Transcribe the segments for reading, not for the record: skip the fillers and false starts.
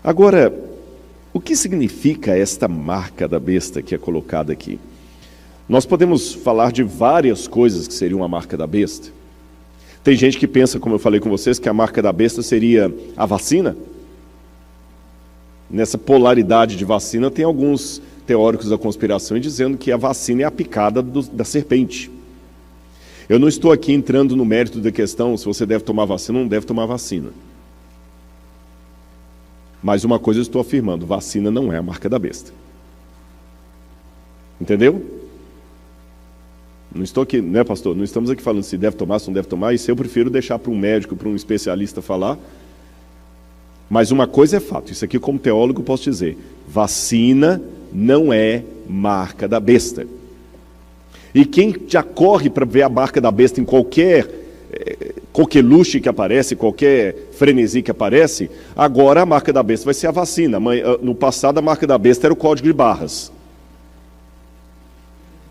Agora, o que significa esta marca da besta que é colocada aqui? Nós podemos falar de várias coisas que seriam a marca da besta. Tem gente que pensa, como eu falei com vocês, que a marca da besta seria a vacina. Nessa polaridade de vacina, tem alguns teóricos da conspiração dizendo que a vacina é a picada da serpente. Eu não estou aqui entrando no mérito da questão se você deve tomar vacina ou não deve tomar vacina. Mas uma coisa eu estou afirmando, vacina não é a marca da besta. Entendeu? Não estou aqui, né, pastor? Não estamos aqui falando se deve tomar, se não deve tomar. Isso eu prefiro deixar para um médico, para um especialista falar. Mas uma coisa é fato, isso aqui como teólogo eu posso dizer, vacina não é marca da besta. E quem já corre para ver a marca da besta em qualquer coqueluche que aparece, qualquer frenesi que aparece, agora a marca da besta vai ser a vacina. No passado a marca da besta era o código de barras.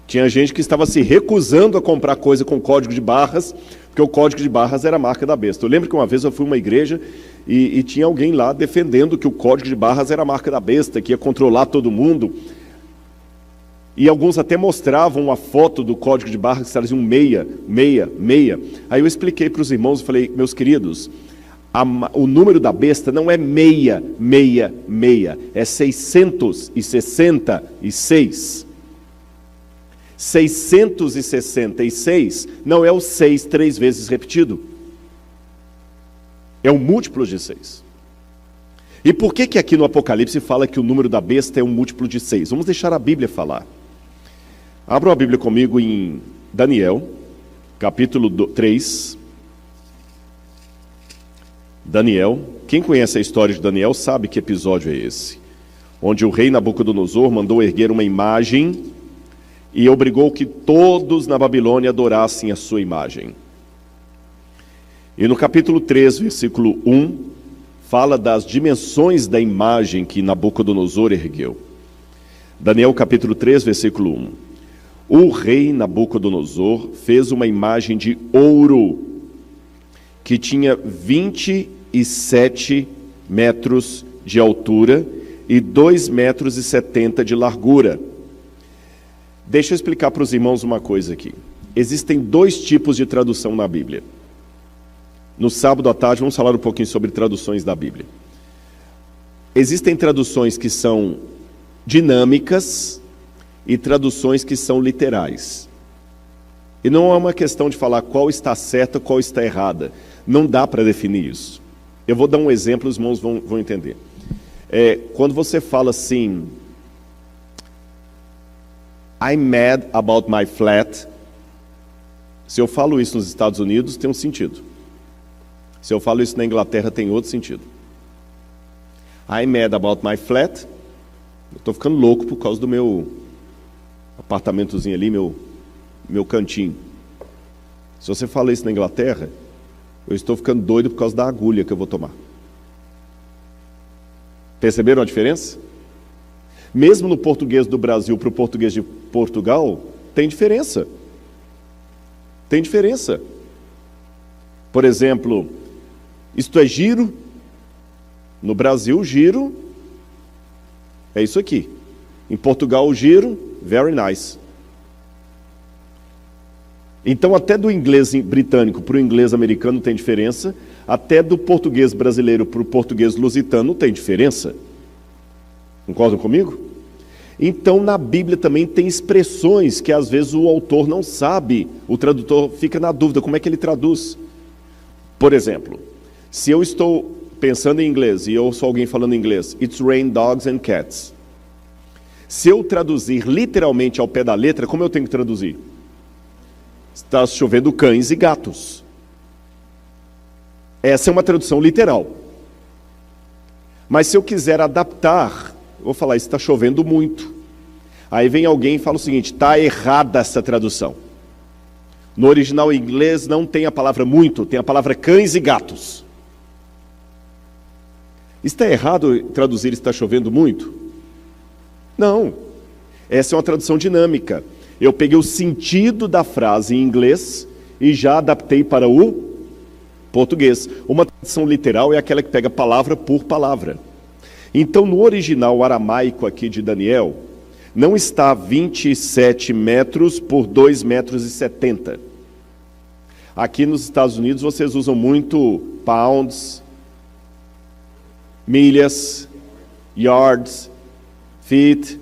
Tinha gente que estava se recusando a comprar coisa com código de barras, porque o código de barras era a marca da besta. Eu lembro que uma vez eu fui a uma igreja e tinha alguém lá defendendo que o código de barras era a marca da besta, que ia controlar todo mundo. E alguns até mostravam uma foto do código de barras que traziam 666. Aí eu expliquei para os irmãos e falei, meus queridos, o número da besta não é 666, é 666. 666 não é o 6 3 vezes repetido. É um múltiplo de 6. E por que aqui no Apocalipse fala que o número da besta é um múltiplo de 6? Vamos deixar a Bíblia falar. Abra a Bíblia comigo em Daniel, capítulo 3. Daniel, quem conhece a história de Daniel sabe que episódio é esse. Onde o rei Nabucodonosor mandou erguer uma imagem e obrigou que todos na Babilônia adorassem a sua imagem. E no capítulo 3, versículo 1, fala das dimensões da imagem que Nabucodonosor ergueu. Daniel capítulo 3, versículo 1. O rei Nabucodonosor fez uma imagem de ouro que tinha 27 metros de altura e 2,70 metros de largura. Deixa eu explicar para os irmãos uma coisa aqui. Existem dois tipos de tradução na Bíblia. No sábado à tarde vamos falar um pouquinho sobre traduções da Bíblia. Existem traduções que são dinâmicas e traduções que são literais. E não é uma questão de falar qual está certa, qual está errada. Não dá para definir isso. Eu vou dar um exemplo, os irmãos vão entender. Quando você fala assim, I'm mad about my flat. Se eu falo isso nos Estados Unidos, tem um sentido. Se eu falo isso na Inglaterra, tem outro sentido. I'm mad about my flat. Eu estou ficando louco por causa do meu apartamentozinho ali, meu cantinho. Se você fala isso na Inglaterra, eu estou ficando doido por causa da agulha que eu vou tomar. Perceberam a diferença? Mesmo no português do Brasil para o português de Portugal, tem diferença. Tem diferença. Por exemplo, isto é giro. No Brasil, giro é isso aqui. Em Portugal, giro, very nice. Então, até do inglês britânico para o inglês americano tem diferença. Até do português brasileiro para o português lusitano tem diferença. Concordam comigo? Então, na Bíblia também tem expressões que às vezes o autor não sabe, o tradutor fica na dúvida, como é que ele traduz? Por exemplo, se eu estou pensando em inglês e eu ouço alguém falando em inglês, it's rain dogs and cats. Se eu traduzir literalmente ao pé da letra, como eu tenho que traduzir? Está chovendo cães e gatos. Essa é uma tradução literal. Mas se eu quiser adaptar, eu vou falar, está chovendo muito. Aí vem alguém e fala o seguinte, está errada essa tradução. No original em inglês não tem a palavra muito, tem a palavra cães e gatos. Está errado traduzir está chovendo muito? Não. Essa é uma tradução dinâmica. Eu peguei o sentido da frase em inglês e já adaptei para o português. Uma tradução literal é aquela que pega palavra por palavra. Então, no original aramaico aqui de Daniel, não está 27 metros por 2,70 metros. Aqui nos Estados Unidos vocês usam muito pounds, milhas, yards, feet,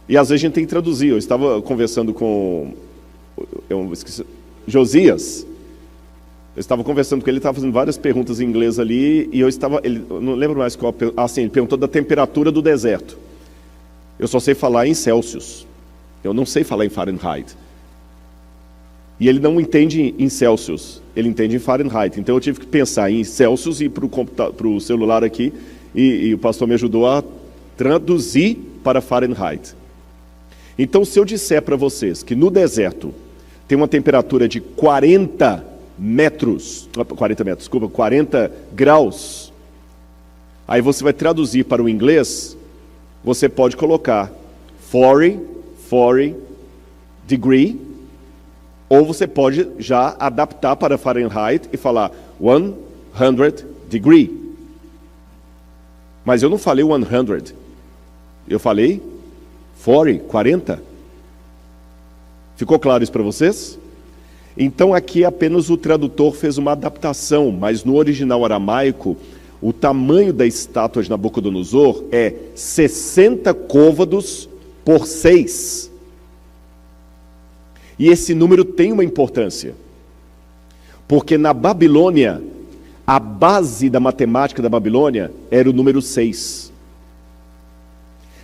e às vezes a gente tem que traduzir. Eu estava conversando com Josias, eu estava conversando com ele, ele estava fazendo várias perguntas em inglês ali, e eu não lembro mais qual, ele perguntou da temperatura do deserto. Eu só sei falar em Celsius, eu não sei falar em Fahrenheit. E ele não entende em Celsius, ele entende em Fahrenheit. Então eu tive que pensar em Celsius e para o celular aqui, e o pastor me ajudou a traduzir para Fahrenheit. Então, se eu disser para vocês que no deserto tem uma temperatura de 40 graus, aí você vai traduzir para o inglês, você pode colocar 40 degree, ou você pode já adaptar para Fahrenheit e falar 100 degree. Mas eu não falei 100, eu falei 40. Ficou claro isso para vocês? Então aqui apenas o tradutor fez uma adaptação, mas no original aramaico, o tamanho da estátua de Nabucodonosor é 60 côvados por 6. E esse número tem uma importância, porque na Babilônia, a base da matemática da Babilônia era o número 6.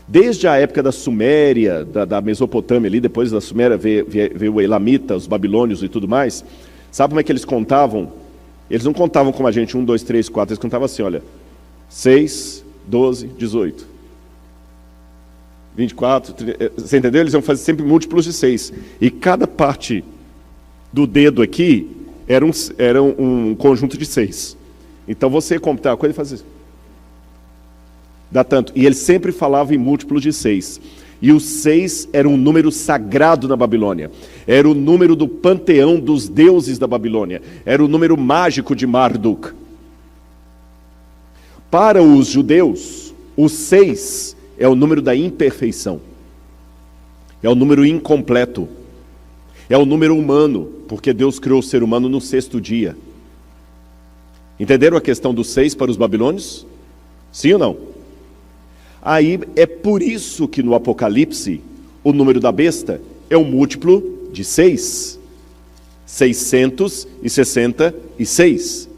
Desde a época da Suméria, da Mesopotâmia ali, depois da Suméria veio o Elamita, os babilônios e tudo mais. Sabe como é que eles contavam? Eles não contavam como a gente, 1, 2, 3, 4, eles contavam assim, olha, 6, 12, 18, 24, 30, você entendeu? Eles iam fazer sempre múltiplos de 6. E cada parte do dedo aqui era um conjunto de 6. Então você computava a coisa e fazia isso. Dá tanto. E ele sempre falava em múltiplos de 6. E o 6 era um número sagrado na Babilônia. Era o número do panteão dos deuses da Babilônia. Era o número mágico de Marduk. Para os judeus, o 6 é o número da imperfeição. É o número incompleto. É o número humano, porque Deus criou o ser humano no 6º dia. Entenderam a questão do 6 para os babilônios? Sim ou não? Aí é por isso que no Apocalipse, o número da besta é um múltiplo de 6. 666.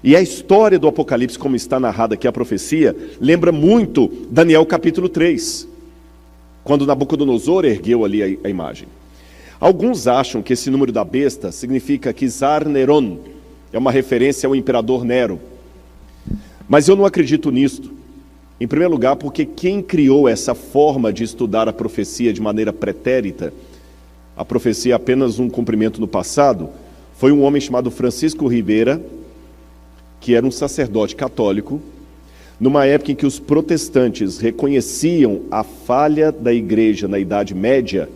E a história do Apocalipse, como está narrada aqui a profecia, lembra muito Daniel capítulo 3, quando Nabucodonosor ergueu ali a imagem. Alguns acham que esse número da besta significa que Tsar Neron é uma referência ao imperador Nero. Mas eu não acredito nisto. Em primeiro lugar, porque quem criou essa forma de estudar a profecia de maneira pretérita, a profecia é apenas um cumprimento no passado, foi um homem chamado Francisco Rivera, que era um sacerdote católico, numa época em que os protestantes reconheciam a falha da igreja na Idade Média.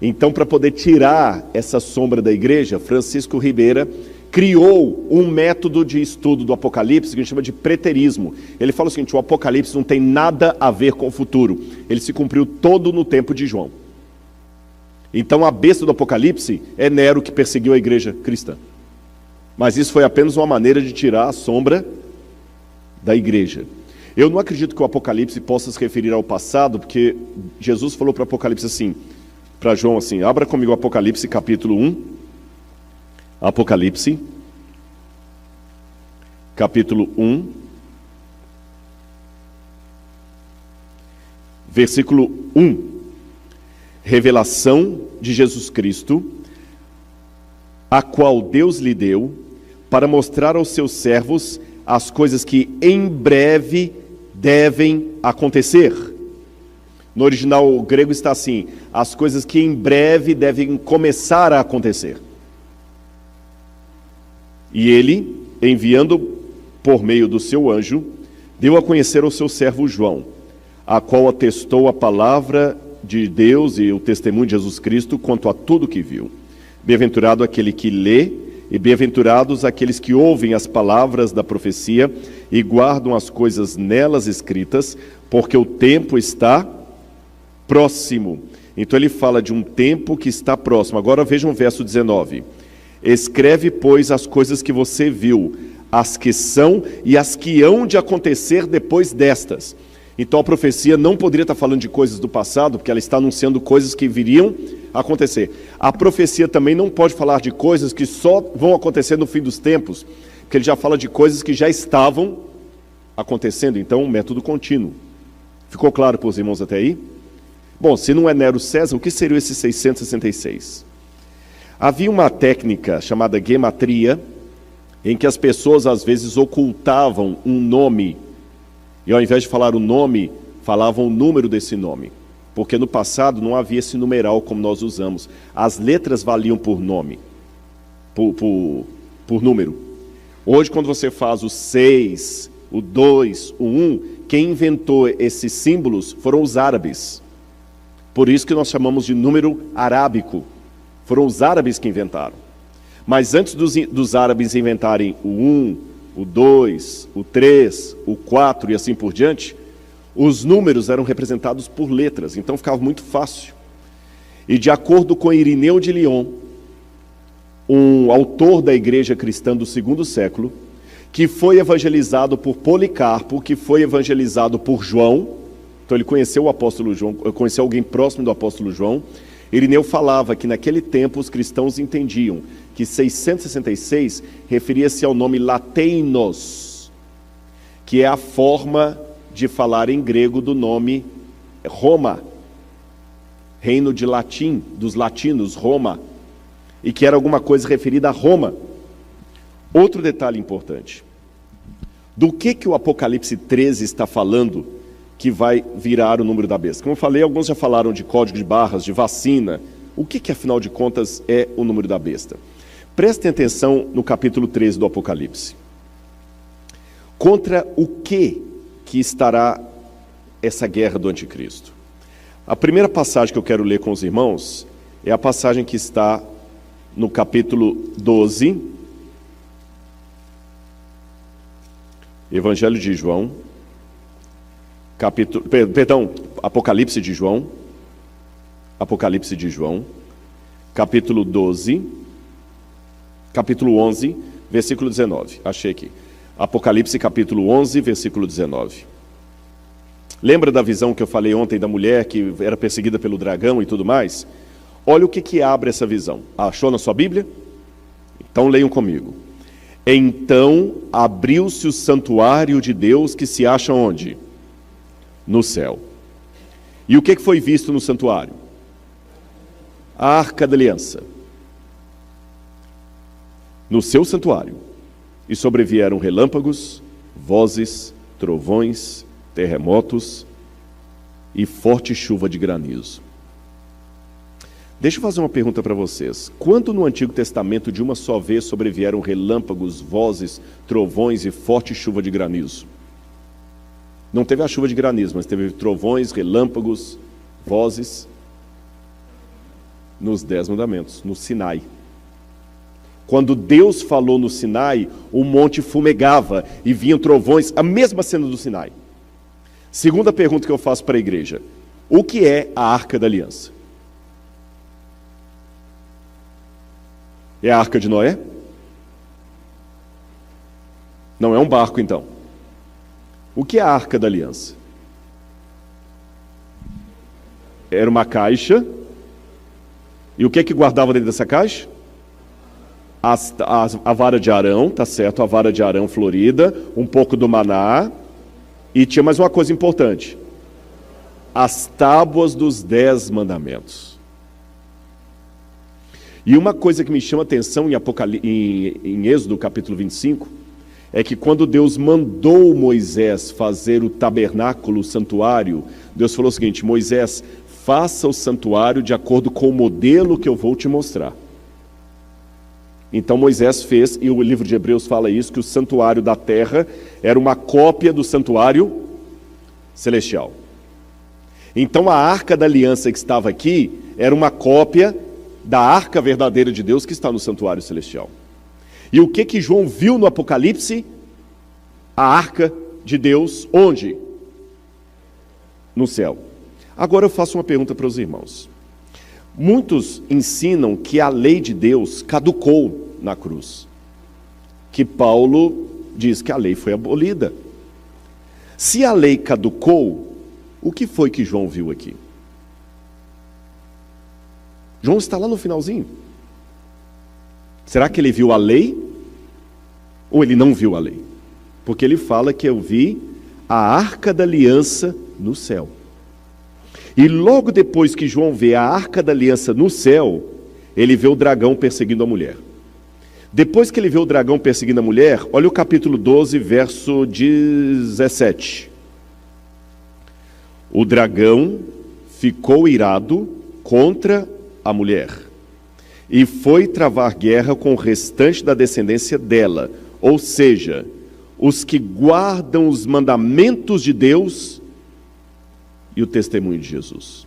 Então, para poder tirar essa sombra da igreja, Francisco Rivera criou um método de estudo do Apocalipse que a gente chama de preterismo. Ele fala o seguinte: o Apocalipse não tem nada a ver com o futuro. Ele se cumpriu todo no tempo de João. Então a besta do Apocalipse é Nero, que perseguiu a igreja cristã. Mas isso foi apenas uma maneira de tirar a sombra da igreja. Eu não acredito que o Apocalipse possa se referir ao passado, porque Jesus falou para o Apocalipse assim, para João assim, abra comigo o Apocalipse capítulo 1. Apocalipse, capítulo 1, versículo 1. Revelação de Jesus Cristo, a qual Deus lhe deu, para mostrar aos seus servos as coisas que em breve devem acontecer. No original grego está assim, as coisas que em breve devem começar a acontecer. E ele, enviando por meio do seu anjo, deu a conhecer ao seu servo João, a qual atestou a palavra de Deus e o testemunho de Jesus Cristo quanto a tudo que viu. Bem-aventurado aquele que lê E bem-aventurados aqueles que ouvem as palavras da profecia e guardam as coisas nelas escritas, porque o tempo está próximo. Então ele fala de um tempo que está próximo. Agora vejam o verso 19. Escreve, pois, as coisas que você viu, as que são e as que hão de acontecer depois destas. Então a profecia não poderia estar falando de coisas do passado, porque ela está anunciando coisas que viriam a acontecer. A profecia também não pode falar de coisas que só vão acontecer no fim dos tempos, porque ele já fala de coisas que já estavam acontecendo. Então, um método contínuo. Ficou claro para os irmãos até aí? Bom, se não é Nero César, o que seria esse 666? Havia uma técnica chamada gematria, em que as pessoas às vezes ocultavam um nome, e ao invés de falar o nome, falavam o número desse nome. Porque no passado não havia esse numeral como nós usamos. As letras valiam por nome, por número. Hoje, quando você faz o 6, o 2, o 1, quem inventou esses símbolos foram os árabes. Por isso que nós chamamos de número arábico. Foram os árabes que inventaram. Mas antes dos árabes inventarem o 1, o 2, o 3, o 4 e assim por diante, os números eram representados por letras, então ficava muito fácil. E de acordo com Irineu de Lyon, um autor da igreja cristã do segundo século, que foi evangelizado por Policarpo, que foi evangelizado por João, então ele conheceu o apóstolo João, conheceu alguém próximo do apóstolo João. Irineu falava que naquele tempo os cristãos entendiam que 666 referia-se ao nome lateinos, que é a forma de falar em grego do nome Roma, reino de latim, dos latinos, Roma, e que era alguma coisa referida a Roma. Outro detalhe importante, do que o Apocalipse 13 está falando que vai virar o número da besta? Como eu falei, alguns já falaram de código de barras, de vacina. O que afinal de contas é o número da besta? Prestem atenção no capítulo 13 do Apocalipse. Contra o que estará essa guerra do anticristo? A primeira passagem que eu quero ler com os irmãos é a passagem que está no capítulo 12, Evangelho de João, Apocalipse de João, capítulo 12, capítulo 11, versículo 19. Achei aqui. Apocalipse capítulo 11, versículo 19. Lembra da visão que eu falei ontem da mulher que era perseguida pelo dragão e tudo mais? Olha o que abre essa visão. Achou na sua Bíblia? Então leiam comigo. Então abriu-se o santuário de Deus que se acha onde? No céu. E o que foi visto no santuário? A Arca da Aliança. No seu santuário. E sobrevieram relâmpagos, vozes, trovões, terremotos e forte chuva de granizo. Deixa eu fazer uma pergunta para vocês. Quando no Antigo Testamento de uma só vez sobrevieram relâmpagos, vozes, trovões e forte chuva de granizo? Não teve a chuva de granizo, mas teve trovões, relâmpagos, vozes nos 10 mandamentos, no Sinai. Quando Deus falou no Sinai, o monte fumegava e vinham trovões, a mesma cena do Sinai. Segunda pergunta que eu faço para a igreja: o que é a Arca da Aliança? É a Arca de Noé? Não é um barco, então. O que é a Arca da Aliança? Era uma caixa. E o que guardava dentro dessa caixa? A vara de Arão, tá certo? A vara de Arão florida, um pouco do maná. E tinha mais uma coisa importante: as tábuas dos 10 mandamentos. E uma coisa que me chama a atenção em Êxodo capítulo 25, é que quando Deus mandou Moisés fazer o tabernáculo, o santuário, Deus falou o seguinte: Moisés, faça o santuário de acordo com o modelo que eu vou te mostrar. Então Moisés fez, e o livro de Hebreus fala isso, que o santuário da terra era uma cópia do santuário celestial. Então a Arca da Aliança que estava aqui era uma cópia da Arca verdadeira de Deus que está no santuário celestial. E o que João viu no Apocalipse? A arca de Deus, onde? No céu. Agora eu faço uma pergunta para os irmãos. Muitos ensinam que a lei de Deus caducou na cruz. Que Paulo diz que a lei foi abolida. Se a lei caducou, o que foi que João viu aqui? João está lá no finalzinho. Será que ele viu a lei? Ou ele não viu a lei? Porque ele fala que eu vi a arca da aliança no céu. E logo depois que João vê a arca da aliança no céu, ele vê o dragão perseguindo a mulher. Depois que ele vê o dragão perseguindo a mulher, olha o capítulo 12, verso 17. O dragão ficou irado contra a mulher e foi travar guerra com o restante da descendência dela, ou seja, os que guardam os mandamentos de Deus e o testemunho de Jesus.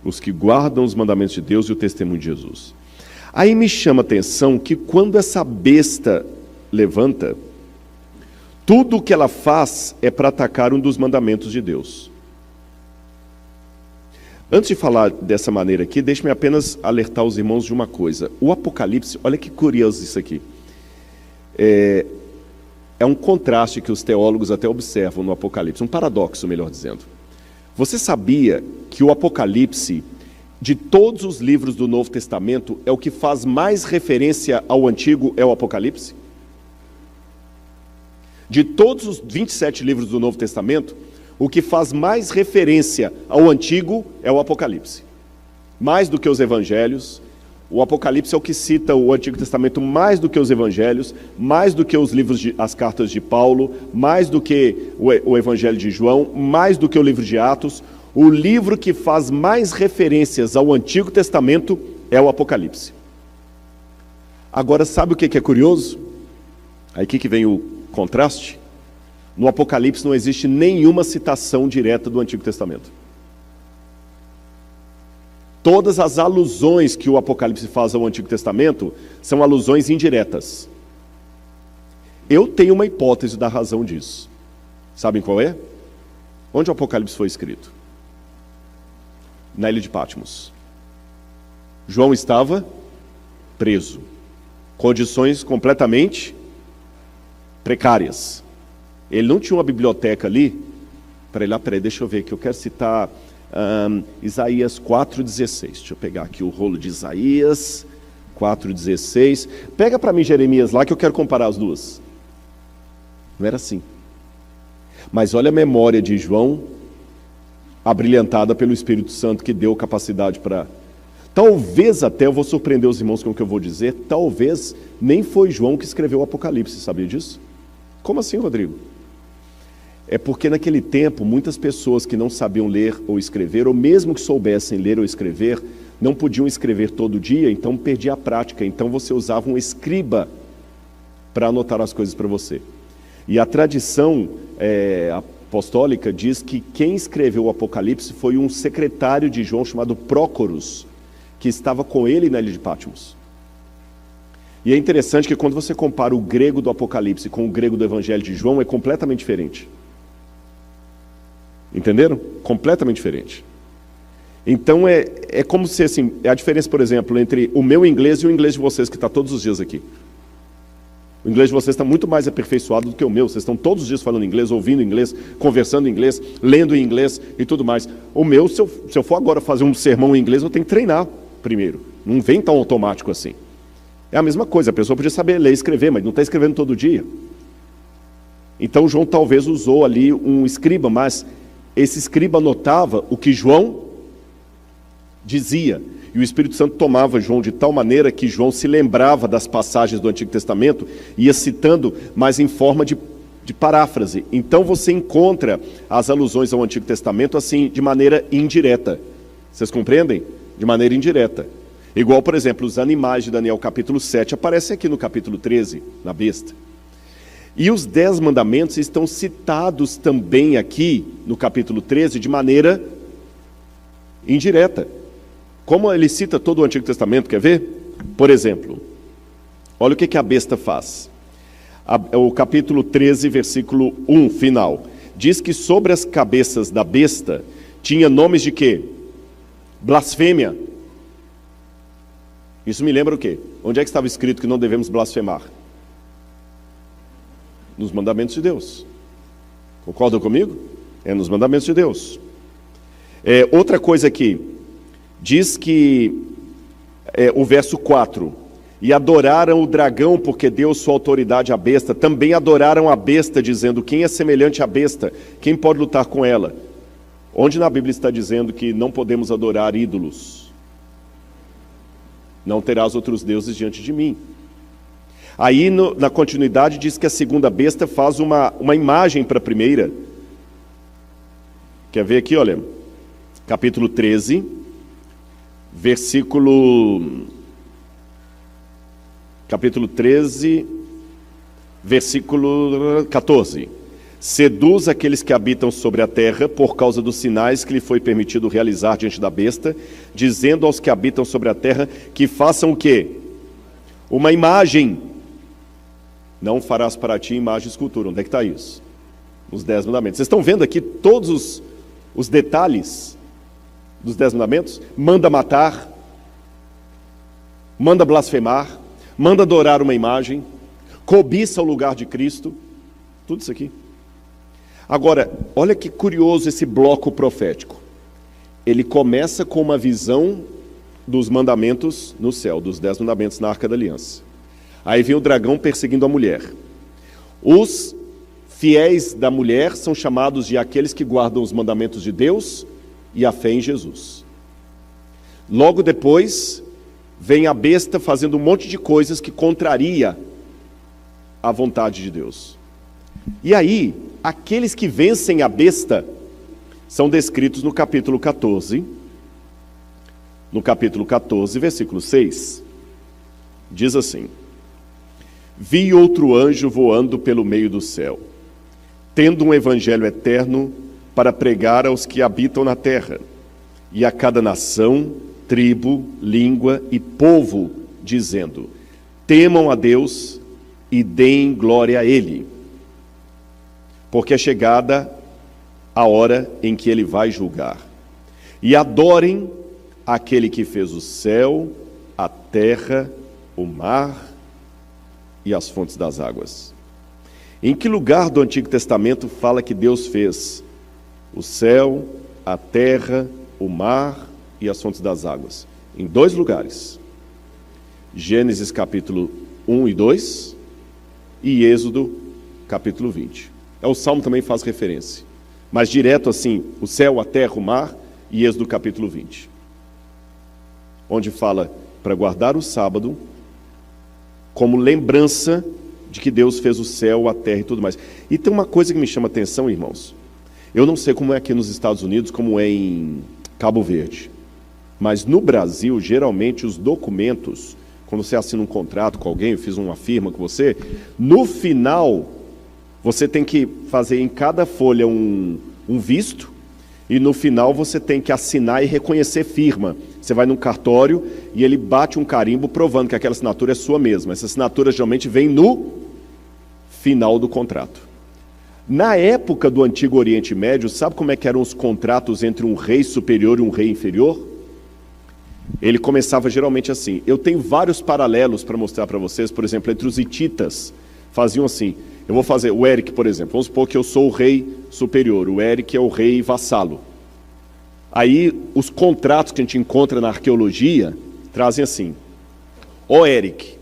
Os que guardam os mandamentos de Deus e o testemunho de Jesus. Aí me chama a atenção que quando essa besta levanta, tudo o que ela faz é para atacar um dos mandamentos de Deus. Antes de falar dessa maneira aqui, deixe-me apenas alertar os irmãos de uma coisa. O Apocalipse, olha que curioso isso aqui. É um contraste que os teólogos até observam no Apocalipse, um paradoxo, melhor dizendo. Você sabia que o Apocalipse, de todos os livros do Novo Testamento, é o que faz mais referência ao Antigo, é o Apocalipse? De todos os 27 livros do Novo Testamento, o que faz mais referência ao Antigo é o Apocalipse. Mais do que os Evangelhos. O Apocalipse é o que cita o Antigo Testamento mais do que os Evangelhos, mais do que os livros, as cartas de Paulo, mais do que o Evangelho de João, mais do que o livro de Atos. O livro que faz mais referências ao Antigo Testamento é o Apocalipse. Agora, sabe o que é curioso? Aí que vem o contraste. No Apocalipse não existe nenhuma citação direta do Antigo Testamento. Todas as alusões que o Apocalipse faz ao Antigo Testamento são alusões indiretas. Eu tenho uma hipótese da razão disso. Sabem qual é? Onde o Apocalipse foi escrito? Na ilha de Patmos. João estava preso. Condições completamente precárias. Ele não tinha uma biblioteca ali. Peraí, deixa eu ver aqui. Eu quero citar Isaías 4,16. Deixa eu pegar aqui o rolo de Isaías 4,16. Pega para mim Jeremias lá que eu quero comparar as duas. Não era assim. Mas olha a memória de João, abrilhantada pelo Espírito Santo, que deu capacidade para... Talvez até, eu vou surpreender os irmãos com o que eu vou dizer, talvez nem foi João que escreveu o Apocalipse, sabia disso? Como assim, Rodrigo? É porque naquele tempo, muitas pessoas que não sabiam ler ou escrever, ou mesmo que soubessem ler ou escrever, não podiam escrever todo dia, então perdia a prática. Então você usava um escriba para anotar as coisas para você. E a tradição apostólica diz que quem escreveu o Apocalipse foi um secretário de João chamado Prócoros, que estava com ele na ilha de Patmos. E é interessante que quando você compara o grego do Apocalipse com o grego do Evangelho de João, é completamente diferente. Entenderam? Completamente diferente. Então é como se assim, é a diferença, por exemplo, entre o meu inglês e o inglês de vocês, que está todos os dias aqui. O inglês de vocês está muito mais aperfeiçoado do que o meu. Vocês estão todos os dias falando inglês, ouvindo inglês, conversando em inglês, lendo em inglês e tudo mais. O meu, se eu for agora fazer um sermão em inglês, eu tenho que treinar primeiro. Não vem tão automático assim. É a mesma coisa, a pessoa podia saber ler e escrever, mas não está escrevendo todo dia. Então João talvez usou ali um escriba, mas esse escriba anotava o que João dizia. E o Espírito Santo tomava João de tal maneira que João se lembrava das passagens do Antigo Testamento e ia citando, mas em forma de paráfrase. Então você encontra as alusões ao Antigo Testamento assim, de maneira indireta. Vocês compreendem? De maneira indireta. Igual, por exemplo, os animais de Daniel capítulo 7 aparecem aqui no capítulo 13, na besta. E os 10 mandamentos estão citados também aqui no capítulo 13 de maneira indireta. Como ele cita todo o Antigo Testamento, quer ver? Por exemplo, olha o que a besta faz. O capítulo 13, versículo 1, final. Diz que sobre as cabeças da besta tinha nomes de quê? Blasfêmia. Isso me lembra o quê? Onde é que estava escrito que não devemos blasfemar? Nos mandamentos de Deus. Concordam comigo? É nos mandamentos de Deus. Outra coisa aqui, diz que, o verso 4, e adoraram o dragão porque deu sua autoridade à besta, também adoraram a besta, dizendo, quem é semelhante à besta? Quem pode lutar com ela? Onde na Bíblia está dizendo que não podemos adorar ídolos? Não terás outros deuses diante de mim. Aí, na continuidade, diz que a segunda besta faz uma imagem para a primeira. Quer ver aqui, olha, capítulo 13, capítulo 13, versículo 14. Seduz aqueles que habitam sobre a terra por causa dos sinais que lhe foi permitido realizar diante da besta, dizendo aos que habitam sobre a terra que façam o quê? Uma imagem. Não farás para ti imagem e escultura. Onde é que está isso? Os 10 mandamentos. Vocês estão vendo aqui todos os detalhes dos 10 mandamentos? Manda matar, manda blasfemar, manda adorar uma imagem, cobiça o lugar de Cristo, tudo isso aqui. Agora, olha que curioso esse bloco profético. Ele começa com uma visão dos mandamentos no céu, dos 10 mandamentos na Arca da Aliança. Aí vem o dragão perseguindo a mulher. Os fiéis da mulher são chamados de aqueles que guardam os mandamentos de Deus e a fé em Jesus. Logo depois, vem a besta fazendo um monte de coisas que contraria a vontade de Deus. E aí, aqueles que vencem a besta são descritos no capítulo 14. No capítulo 14, versículo 6, diz assim: vi outro anjo voando pelo meio do céu, tendo um evangelho eterno para pregar aos que habitam na terra, e a cada nação, tribo, língua e povo, dizendo: temam a Deus e deem glória a Ele, porque é chegada a hora em que Ele vai julgar. E adorem aquele que fez o céu, a terra, o mar e as fontes das águas. Em que lugar do Antigo Testamento fala que Deus fez o céu, a terra, o mar e as fontes das águas? Em 2 lugares. Gênesis capítulo 1 e 2 e Êxodo capítulo 20. O Salmo também faz referência, mas direto assim, o céu, a terra, o mar e Êxodo capítulo 20. Onde fala para guardar o sábado como lembrança de que Deus fez o céu, a terra e tudo mais. E tem uma coisa que me chama a atenção, irmãos. Eu não sei como é aqui nos Estados Unidos, como é em Cabo Verde. Mas no Brasil, geralmente, os documentos, quando você assina um contrato com alguém, eu fiz uma firma com você, no final, você tem que fazer em cada folha um visto, e no final você tem que assinar e reconhecer firma. Você vai num cartório e ele bate um carimbo provando que aquela assinatura é sua mesma. Essa assinatura geralmente vem no final do contrato. Na época do Antigo Oriente Médio, sabe como é que eram os contratos entre um rei superior e um rei inferior? Ele começava geralmente assim. Eu tenho vários paralelos para mostrar para vocês, por exemplo, entre os hititas. Faziam assim. Eu vou fazer, o Eric, por exemplo, vamos supor que eu sou o rei superior, o Eric é o rei vassalo. Aí, os contratos que a gente encontra na arqueologia trazem assim: ó Eric,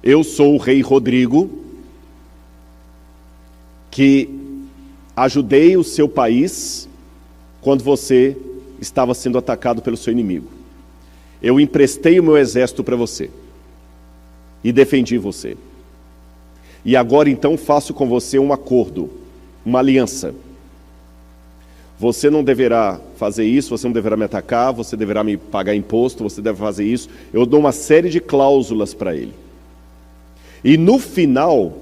eu sou o rei Rodrigo, que ajudei o seu país quando você estava sendo atacado pelo seu inimigo. Eu emprestei o meu exército para você e defendi você. E agora então faço com você um acordo, uma aliança. Você não deverá fazer isso, você não deverá me atacar, você deverá me pagar imposto, você deve fazer isso. Eu dou uma série de cláusulas para ele. E no final,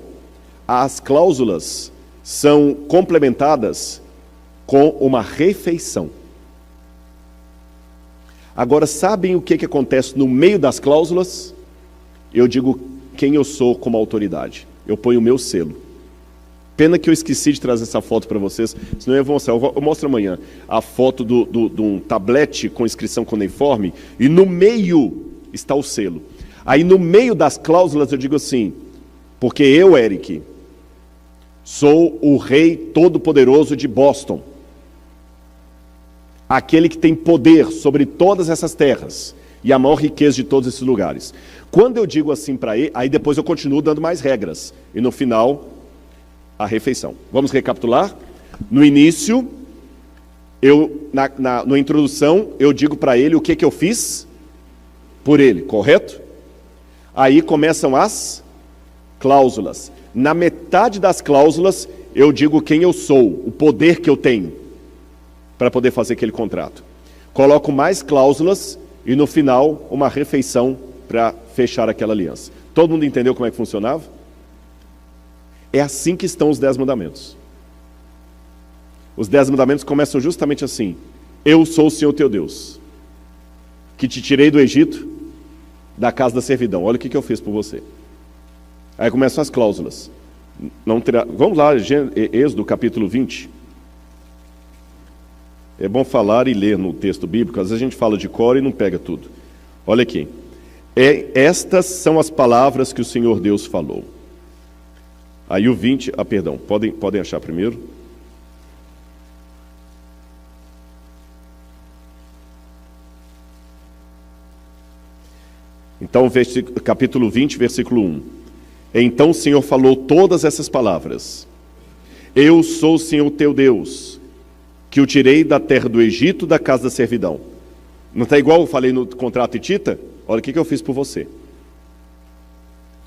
as cláusulas são complementadas com uma refeição. Agora, sabem o que acontece no meio das cláusulas? Eu digo quem eu sou como autoridade. Eu ponho o meu selo. Pena que eu esqueci de trazer essa foto para vocês, senão eu vou mostrar. Eu mostro amanhã a foto de um tablete com inscrição cuneiforme, e no meio está o selo. Aí no meio das cláusulas eu digo assim, porque eu, Eric, sou o rei todo-poderoso de Boston. Aquele que tem poder sobre todas essas terras e a maior riqueza de todos esses lugares. Quando eu digo assim para ele, aí depois eu continuo dando mais regras. E no final, a refeição. Vamos recapitular? No início, na introdução, eu digo para ele o que eu fiz por ele, correto? Aí começam as cláusulas. Na metade das cláusulas, eu digo quem eu sou, o poder que eu tenho para poder fazer aquele contrato. Coloco mais cláusulas e no final, uma refeição para fechar aquela aliança. Todo mundo entendeu como é que funcionava? É assim que estão os 10 mandamentos. Os 10 mandamentos começam justamente assim. Eu sou o Senhor teu Deus, que te tirei do Egito, da casa da servidão. Olha o que eu fiz por você. Aí começam as cláusulas. Vamos lá, Êxodo capítulo 20. É bom falar e ler no texto bíblico. Às vezes a gente fala de cor e não pega tudo. Olha aqui. Estas são as palavras que o Senhor Deus falou. Aí o 20, perdão, podem achar primeiro. Então, capítulo 20, versículo 1. Então o Senhor falou todas essas palavras. Eu sou o Senhor teu Deus, que o tirei da terra do Egito, da casa da servidão. Não está igual eu falei no contrato hitita? Olha o que eu fiz por você.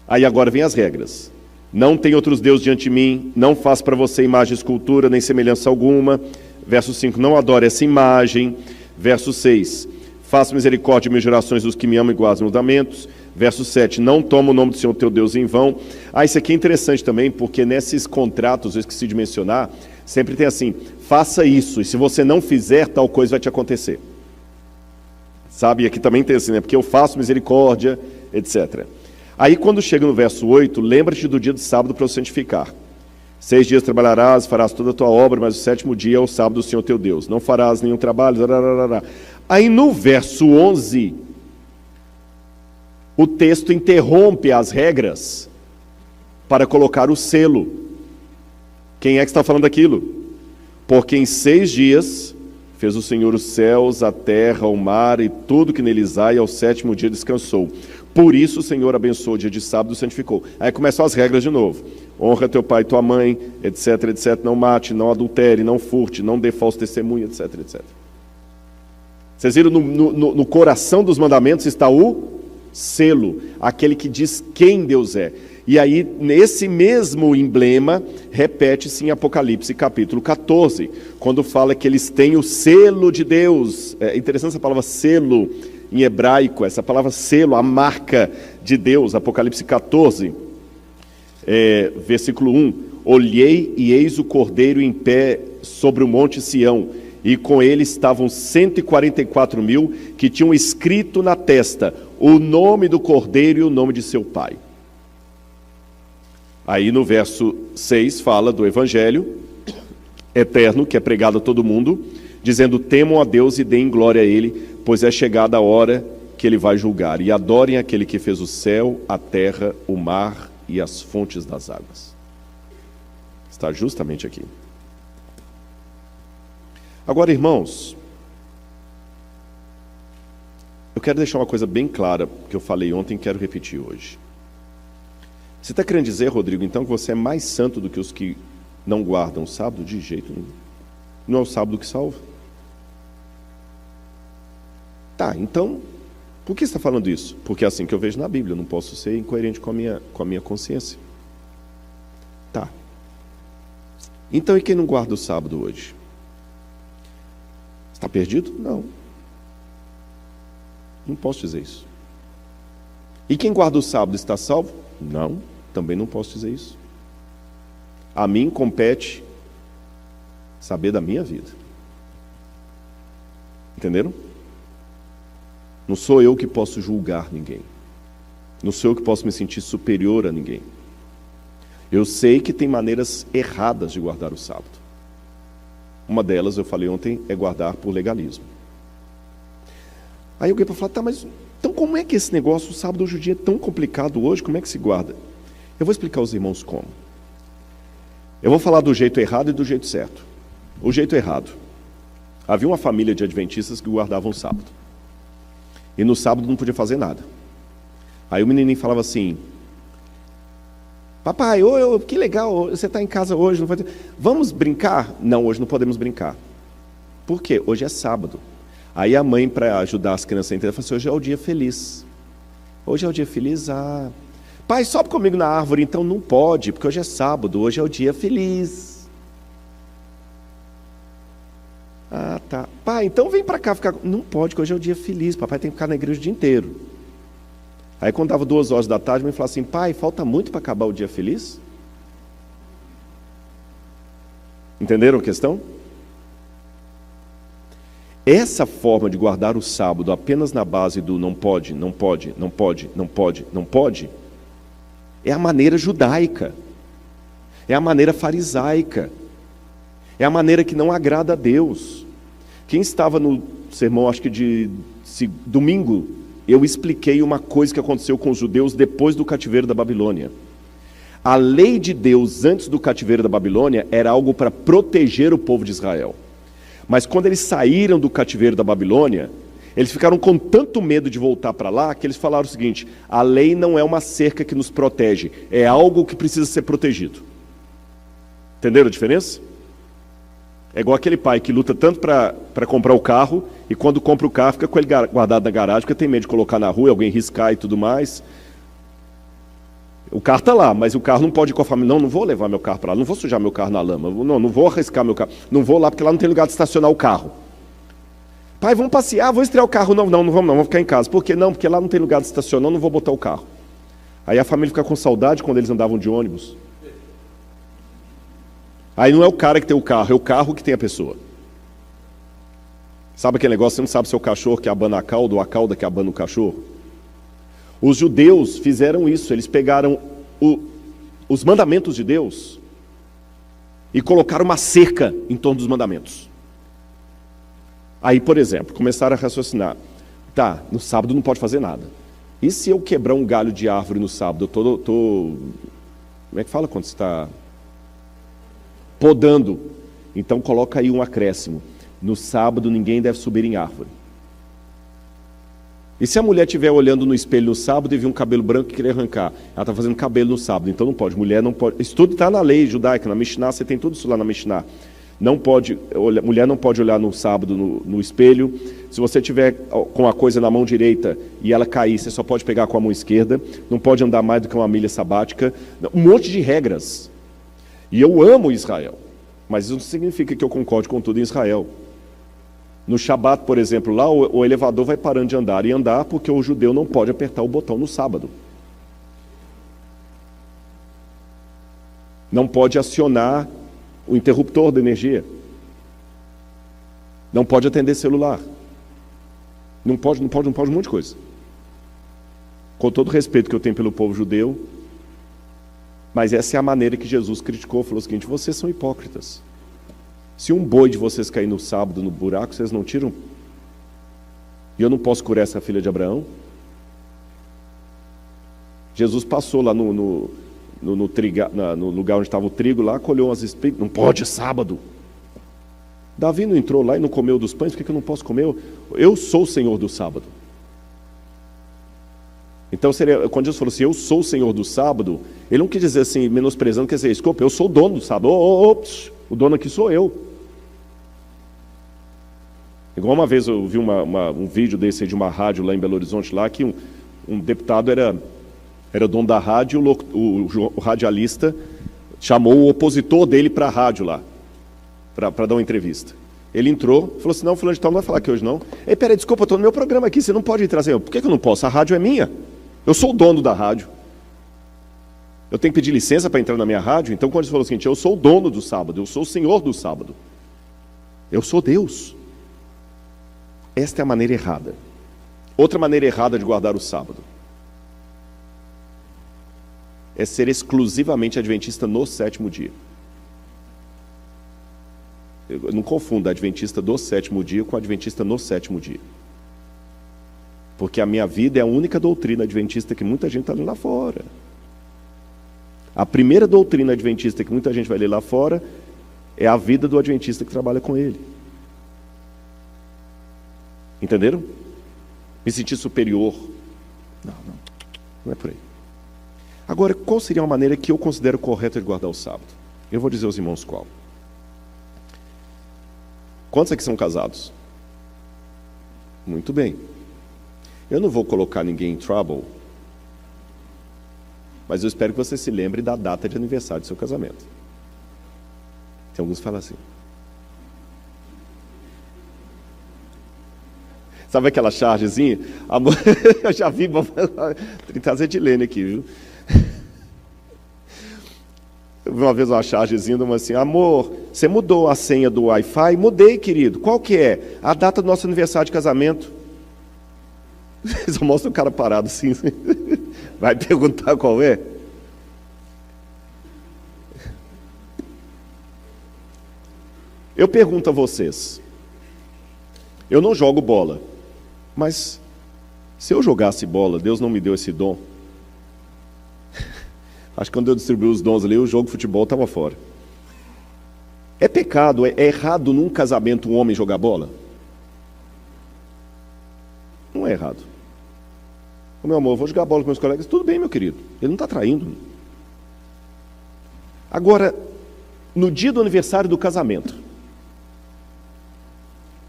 Aí agora vem as regras. Não tem outros deuses diante de mim, não faça para você imagem de escultura, nem semelhança alguma. Verso 5, não adore essa imagem. Verso 6, faça misericórdia e minhas gerações dos que me amam e guardam os mandamentos. Verso 7, não toma o nome do Senhor teu Deus em vão. Isso aqui é interessante também, porque nesses contratos, eu esqueci de mencionar, sempre tem assim, faça isso, e se você não fizer, tal coisa vai te acontecer. Sabe, e aqui também tem assim, né? Porque eu faço misericórdia, etc. Aí quando chega no verso 8, lembra-te do dia de sábado para o santificar. 6 dias trabalharás, farás toda a tua obra, mas o 7º dia é o sábado do Senhor teu Deus. Não farás nenhum trabalho. Aí no verso 11, o texto interrompe as regras para colocar o selo. Quem é que está falando aquilo? Porque em 6 dias fez o Senhor os céus, a terra, o mar e tudo que neles há, e ao 7º dia descansou. Por isso o Senhor abençoou o dia de sábado e o santificou. Aí começam as regras de novo. Honra teu pai e tua mãe, etc, etc. Não mate, não adultere, não furte, não dê falso testemunho, etc, etc. Vocês viram, no coração dos mandamentos está o selo, aquele que diz quem Deus é. E aí, nesse mesmo emblema, repete-se em Apocalipse capítulo 14, quando fala que eles têm o selo de Deus. É interessante essa palavra selo em hebraico, essa palavra selo, a marca de Deus. Apocalipse 14, versículo 1. Olhei e eis o Cordeiro em pé sobre o monte Sião, e com ele estavam 144 mil que tinham escrito na testa o nome do Cordeiro e o nome de seu pai. Aí no verso 6 fala do Evangelho eterno, que é pregado a todo mundo, dizendo, temam a Deus e deem glória a Ele, pois é chegada a hora que Ele vai julgar. E adorem aquele que fez o céu, a terra, o mar e as fontes das águas. Está justamente aqui. Agora, irmãos, eu quero deixar uma coisa bem clara, que eu falei ontem e quero repetir hoje. Você está querendo dizer, Rodrigo, então, que você é mais santo do que os que não guardam o sábado? De jeito nenhum. Não é o sábado que salva? Tá, então, por que você está falando isso? Porque é assim que eu vejo na Bíblia, eu não posso ser incoerente com a minha consciência. Tá. Então, e quem não guarda o sábado hoje? Está perdido? Não. Não posso dizer isso. E quem guarda o sábado está salvo? Não, também não posso dizer isso. A mim compete saber da minha vida. Entenderam? Não sou eu que posso julgar ninguém. Não sou eu que posso me sentir superior a ninguém. Eu sei que tem maneiras erradas de guardar o sábado. Uma delas, eu falei ontem, é guardar por legalismo. Aí alguém pode falar, tá, mas então como é que esse negócio, o sábado hoje em dia é tão complicado hoje, como é que se guarda? Eu vou explicar aos irmãos como. Eu vou falar do jeito errado e do jeito certo. O jeito errado. Havia uma família de adventistas que guardavam o sábado. E no sábado não podia fazer nada. Aí o menininho falava assim, papai, que legal, você está em casa hoje, não vai ter... Vamos brincar? Não, hoje não podemos brincar. Por quê? Hoje é sábado. Aí a mãe, para ajudar as crianças a entender, falou assim, hoje é o dia feliz. Hoje é o dia feliz, Pai, sobe comigo na árvore, então não pode, porque hoje é sábado, hoje é o dia feliz. Ah, tá. Pai, então vem para cá ficar... Não pode, porque hoje é o dia feliz, papai tem que ficar na igreja o dia inteiro. Aí quando dava 2 horas da tarde, me falava assim, pai, falta muito para acabar o dia feliz? Entenderam a questão? Essa forma de guardar o sábado apenas na base do não pode, não pode, não pode, não pode, não pode, é a maneira judaica, é a maneira farisaica, é a maneira que não agrada a Deus. Quem estava no sermão, acho que de domingo, eu expliquei uma coisa que aconteceu com os judeus depois do cativeiro da Babilônia. A lei de Deus antes do cativeiro da Babilônia era algo para proteger o povo de Israel. Mas quando eles saíram do cativeiro da Babilônia, eles ficaram com tanto medo de voltar para lá, que eles falaram o seguinte, a lei não é uma cerca que nos protege, é algo que precisa ser protegido. Entenderam a diferença? É igual aquele pai que luta tanto para comprar o carro, e quando compra o carro fica com ele guardado na garagem, porque tem medo de colocar na rua, alguém riscar e tudo mais. O carro está lá, mas o carro não pode ir com a família. Não vou levar meu carro para lá, não vou sujar meu carro na lama, não vou arriscar meu carro, não vou lá porque lá não tem lugar de estacionar o carro. Pai, vamos passear, vou estrear o carro. Não vamos ficar em casa. Por quê? Não, porque lá não tem lugar de estacionar, não vou botar o carro. Aí a família fica com saudade quando eles andavam de ônibus. Aí não é o cara que tem o carro, é o carro que tem a pessoa. Sabe aquele negócio, você não sabe se é o cachorro que abana a cauda ou a cauda que abana o cachorro? Os judeus fizeram isso, eles pegaram os mandamentos de Deus e colocaram uma cerca em torno dos mandamentos. Aí, por exemplo, começaram a raciocinar. Tá, no sábado não pode fazer nada. E se eu quebrar um galho de árvore no sábado? Eu tô como é que fala quando você está podando? Então coloca aí um acréscimo. No sábado ninguém deve subir em árvore. E se a mulher estiver olhando no espelho no sábado e vir um cabelo branco e querer arrancar? Ela está fazendo cabelo no sábado, então não pode. Mulher não pode. Isso tudo está na lei judaica, na Mishnah, você tem tudo isso lá na Mishnah. Não pode, mulher não pode olhar no sábado no espelho. Se você tiver com a coisa na mão direita e ela cair, você só pode pegar com a mão esquerda. Não pode andar mais do que uma milha sabática. Um monte de regras. E eu amo Israel, mas isso não significa que eu concorde com tudo em Israel. No Shabat, por exemplo, lá o elevador vai parando de andar e andar porque o judeu não pode apertar o botão no sábado. Não pode acionar o interruptor da energia. Não pode atender celular. Não pode um monte de coisa. Com todo o respeito que eu tenho pelo povo judeu, mas essa é a maneira que Jesus criticou, falou o seguinte, vocês são hipócritas. Se um boi de vocês cair no sábado no buraco, vocês não tiram? E eu não posso curar essa filha de Abraão? Jesus passou lá no lugar onde estava o trigo, lá, colheu umas espigas. Não pode, é sábado. Davi não entrou lá e não comeu dos pães, por que eu não posso comer? Eu sou o Senhor do sábado. Então, quando Jesus falou assim, eu sou o Senhor do sábado, ele não quis dizer assim, menosprezando, quer dizer, desculpa, eu sou o dono do sábado. O dono aqui sou eu. Igual uma vez eu vi um vídeo desse aí de uma rádio lá em Belo Horizonte, lá que um deputado era dono da rádio, o radialista chamou o opositor dele para a rádio lá, para dar uma entrevista. Ele entrou, falou assim, não, fulano de tal não vai falar aqui hoje não. Ei, peraí, desculpa, eu estou no meu programa aqui, você não pode trazer. Por que eu não posso? A rádio é minha. Eu sou o dono da rádio. Eu tenho que pedir licença para entrar na minha rádio? Então quando ele falou o seguinte, eu sou o dono do sábado, eu sou o Senhor do sábado. Eu sou Deus. Esta é a maneira errada. Outra maneira errada de guardar o sábado é ser exclusivamente adventista no sétimo dia. Eu não confunda adventista do sétimo dia com adventista no sétimo dia. Porque a minha vida é a única doutrina adventista que muita gente está lendo lá fora. A primeira doutrina adventista que muita gente vai ler lá fora é a vida do adventista que trabalha com ele. Entenderam? Me sentir superior. Não é por aí. Agora, qual seria uma maneira que eu considero correta de guardar o sábado? Eu vou dizer aos irmãos qual. Quantos aqui são casados? Muito bem. Eu não vou colocar ninguém em trouble, mas eu espero que você se lembre da data de aniversário do seu casamento. Tem alguns que falam assim. Sabe aquela chargezinha? Amor, eu já vi, tem que trazer de Lene aqui, viu? Eu vi uma vez uma chargezinha, uma assim, amor, você mudou a senha do Wi-Fi? Mudei, querido. Qual que é? A data do nosso aniversário de casamento. Só mostra o cara parado assim. Vai perguntar qual é? Eu pergunto a vocês. Eu não jogo bola. Mas, se eu jogasse bola, Deus não me deu esse dom. Acho que quando eu distribuí os dons ali, o jogo de futebol estava fora. É pecado, é errado num casamento um homem jogar bola? Não é errado. Meu amor, eu vou jogar bola com meus colegas. Tudo bem, meu querido. Ele não está traindo. Agora, no dia do aniversário do casamento,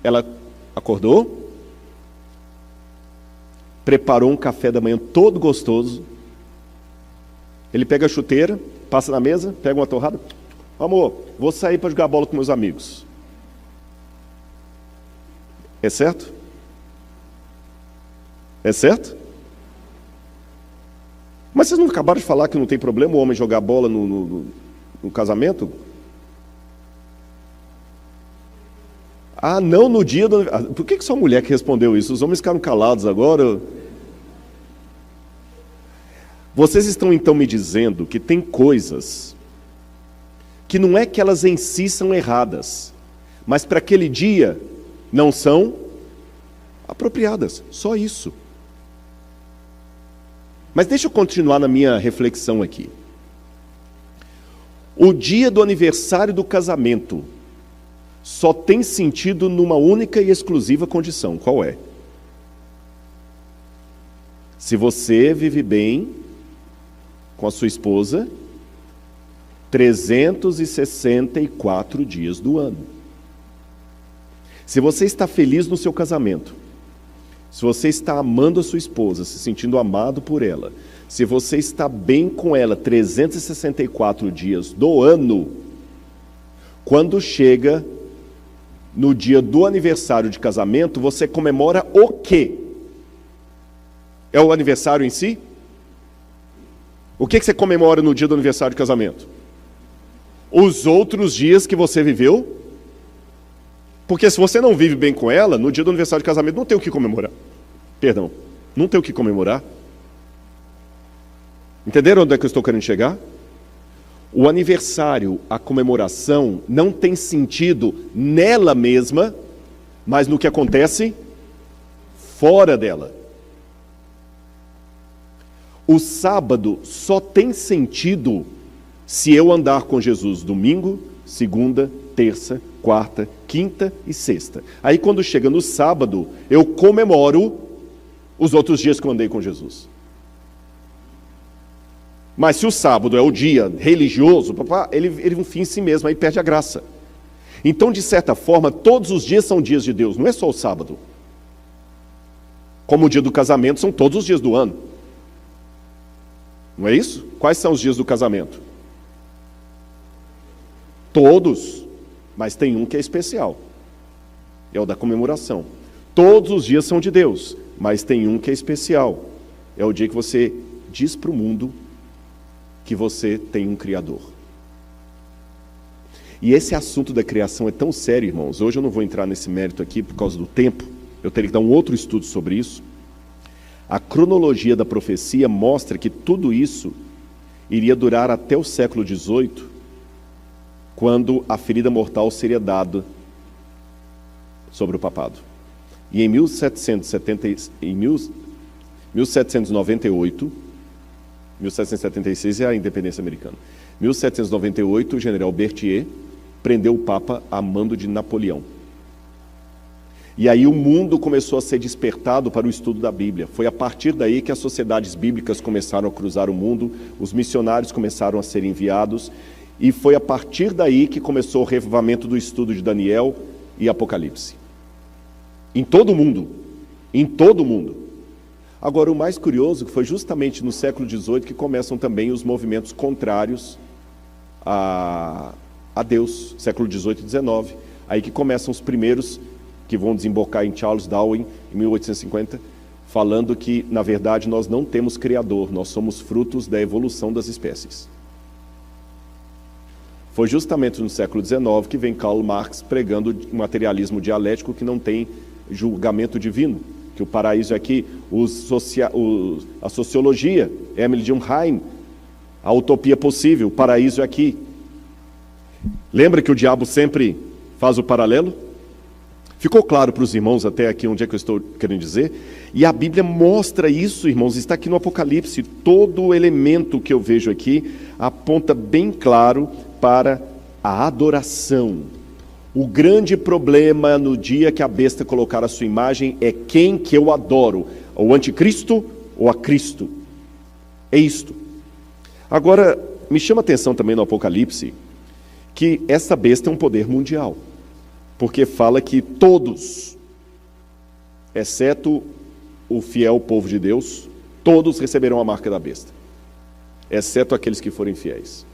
ela acordou, preparou um café da manhã todo gostoso. Ele pega a chuteira, passa na mesa, pega uma torrada. Amor, vou sair para jogar bola com meus amigos. É certo? É certo? Mas vocês não acabaram de falar que não tem problema o homem jogar bola no casamento? Ah, não, no dia do... Por que só a mulher que respondeu isso? Os homens ficaram calados agora. Vocês estão então me dizendo que tem coisas que não é que elas em si são erradas, mas para aquele dia não são apropriadas. Só isso. Mas deixa eu continuar na minha reflexão aqui. O dia do aniversário do casamento só tem sentido numa única e exclusiva condição. Qual é? Se você vive bem com a sua esposa 364 dias do ano. Se você está feliz no seu casamento, se você está amando a sua esposa, se sentindo amado por ela, se você está bem com ela 364 dias do ano, quando chega no dia do aniversário de casamento, você comemora o quê? É o aniversário em si? O que você comemora no dia do aniversário de casamento? Os outros dias que você viveu? Porque se você não vive bem com ela, no dia do aniversário de casamento não tem o que comemorar. Perdão, não tem o que comemorar. Entenderam onde é que eu estou querendo chegar? O aniversário, a comemoração, não tem sentido nela mesma, mas no que acontece fora dela. O sábado só tem sentido se eu andar com Jesus domingo, segunda, terça, quarta, quinta e sexta. Aí quando chega no sábado, eu comemoro os outros dias que eu andei com Jesus. Mas se o sábado é o dia religioso, ele é um fim em si mesmo, aí perde a graça. Então, de certa forma, todos os dias são dias de Deus, não é só o sábado. Como o dia do casamento, são todos os dias do ano. Não é isso? Quais são os dias do casamento? Todos, mas tem um que é especial. É o da comemoração. Todos os dias são de Deus, mas tem um que é especial. É o dia que você diz para o mundo que você tem um Criador. E esse assunto da criação é tão sério, irmãos. Hoje eu não vou entrar nesse mérito aqui por causa do tempo. Eu teria que dar um outro estudo sobre isso. A cronologia da profecia mostra que tudo isso iria durar até o século XVIII, quando a ferida mortal seria dada sobre o papado. E em 1798, 1776 é a independência americana. 1798, o general Berthier prendeu o Papa a mando de Napoleão. E aí o mundo começou a ser despertado para o estudo da Bíblia. Foi a partir daí que as sociedades bíblicas começaram a cruzar o mundo, os missionários começaram a ser enviados, e foi a partir daí que começou o revivamento do estudo de Daniel e Apocalipse. Em todo o mundo. Em todo o mundo. Agora, o mais curioso que foi justamente no século XVIII que começam também os movimentos contrários a Deus, século XVIII e XIX. Aí que começam os primeiros que vão desembocar em Charles Darwin, em 1850, falando que, na verdade, nós não temos Criador, nós somos frutos da evolução das espécies. Foi justamente no século XIX que vem Karl Marx pregando o materialismo dialético que não tem julgamento divino, que o paraíso é aqui, a sociologia, Emile Durkheim, a utopia possível, o paraíso é aqui. Lembra que o diabo sempre faz o paralelo? Ficou claro para os irmãos até aqui onde é que eu estou querendo dizer? E a Bíblia mostra isso, irmãos, está aqui no Apocalipse. Todo o elemento que eu vejo aqui aponta bem claro para a adoração. O grande problema no dia que a besta colocar a sua imagem é quem que eu adoro, o anticristo ou a Cristo. É isto. Agora, me chama a atenção também no Apocalipse que essa besta é um poder mundial. Porque fala que todos, exceto o fiel povo de Deus, todos receberão a marca da besta, exceto aqueles que forem fiéis.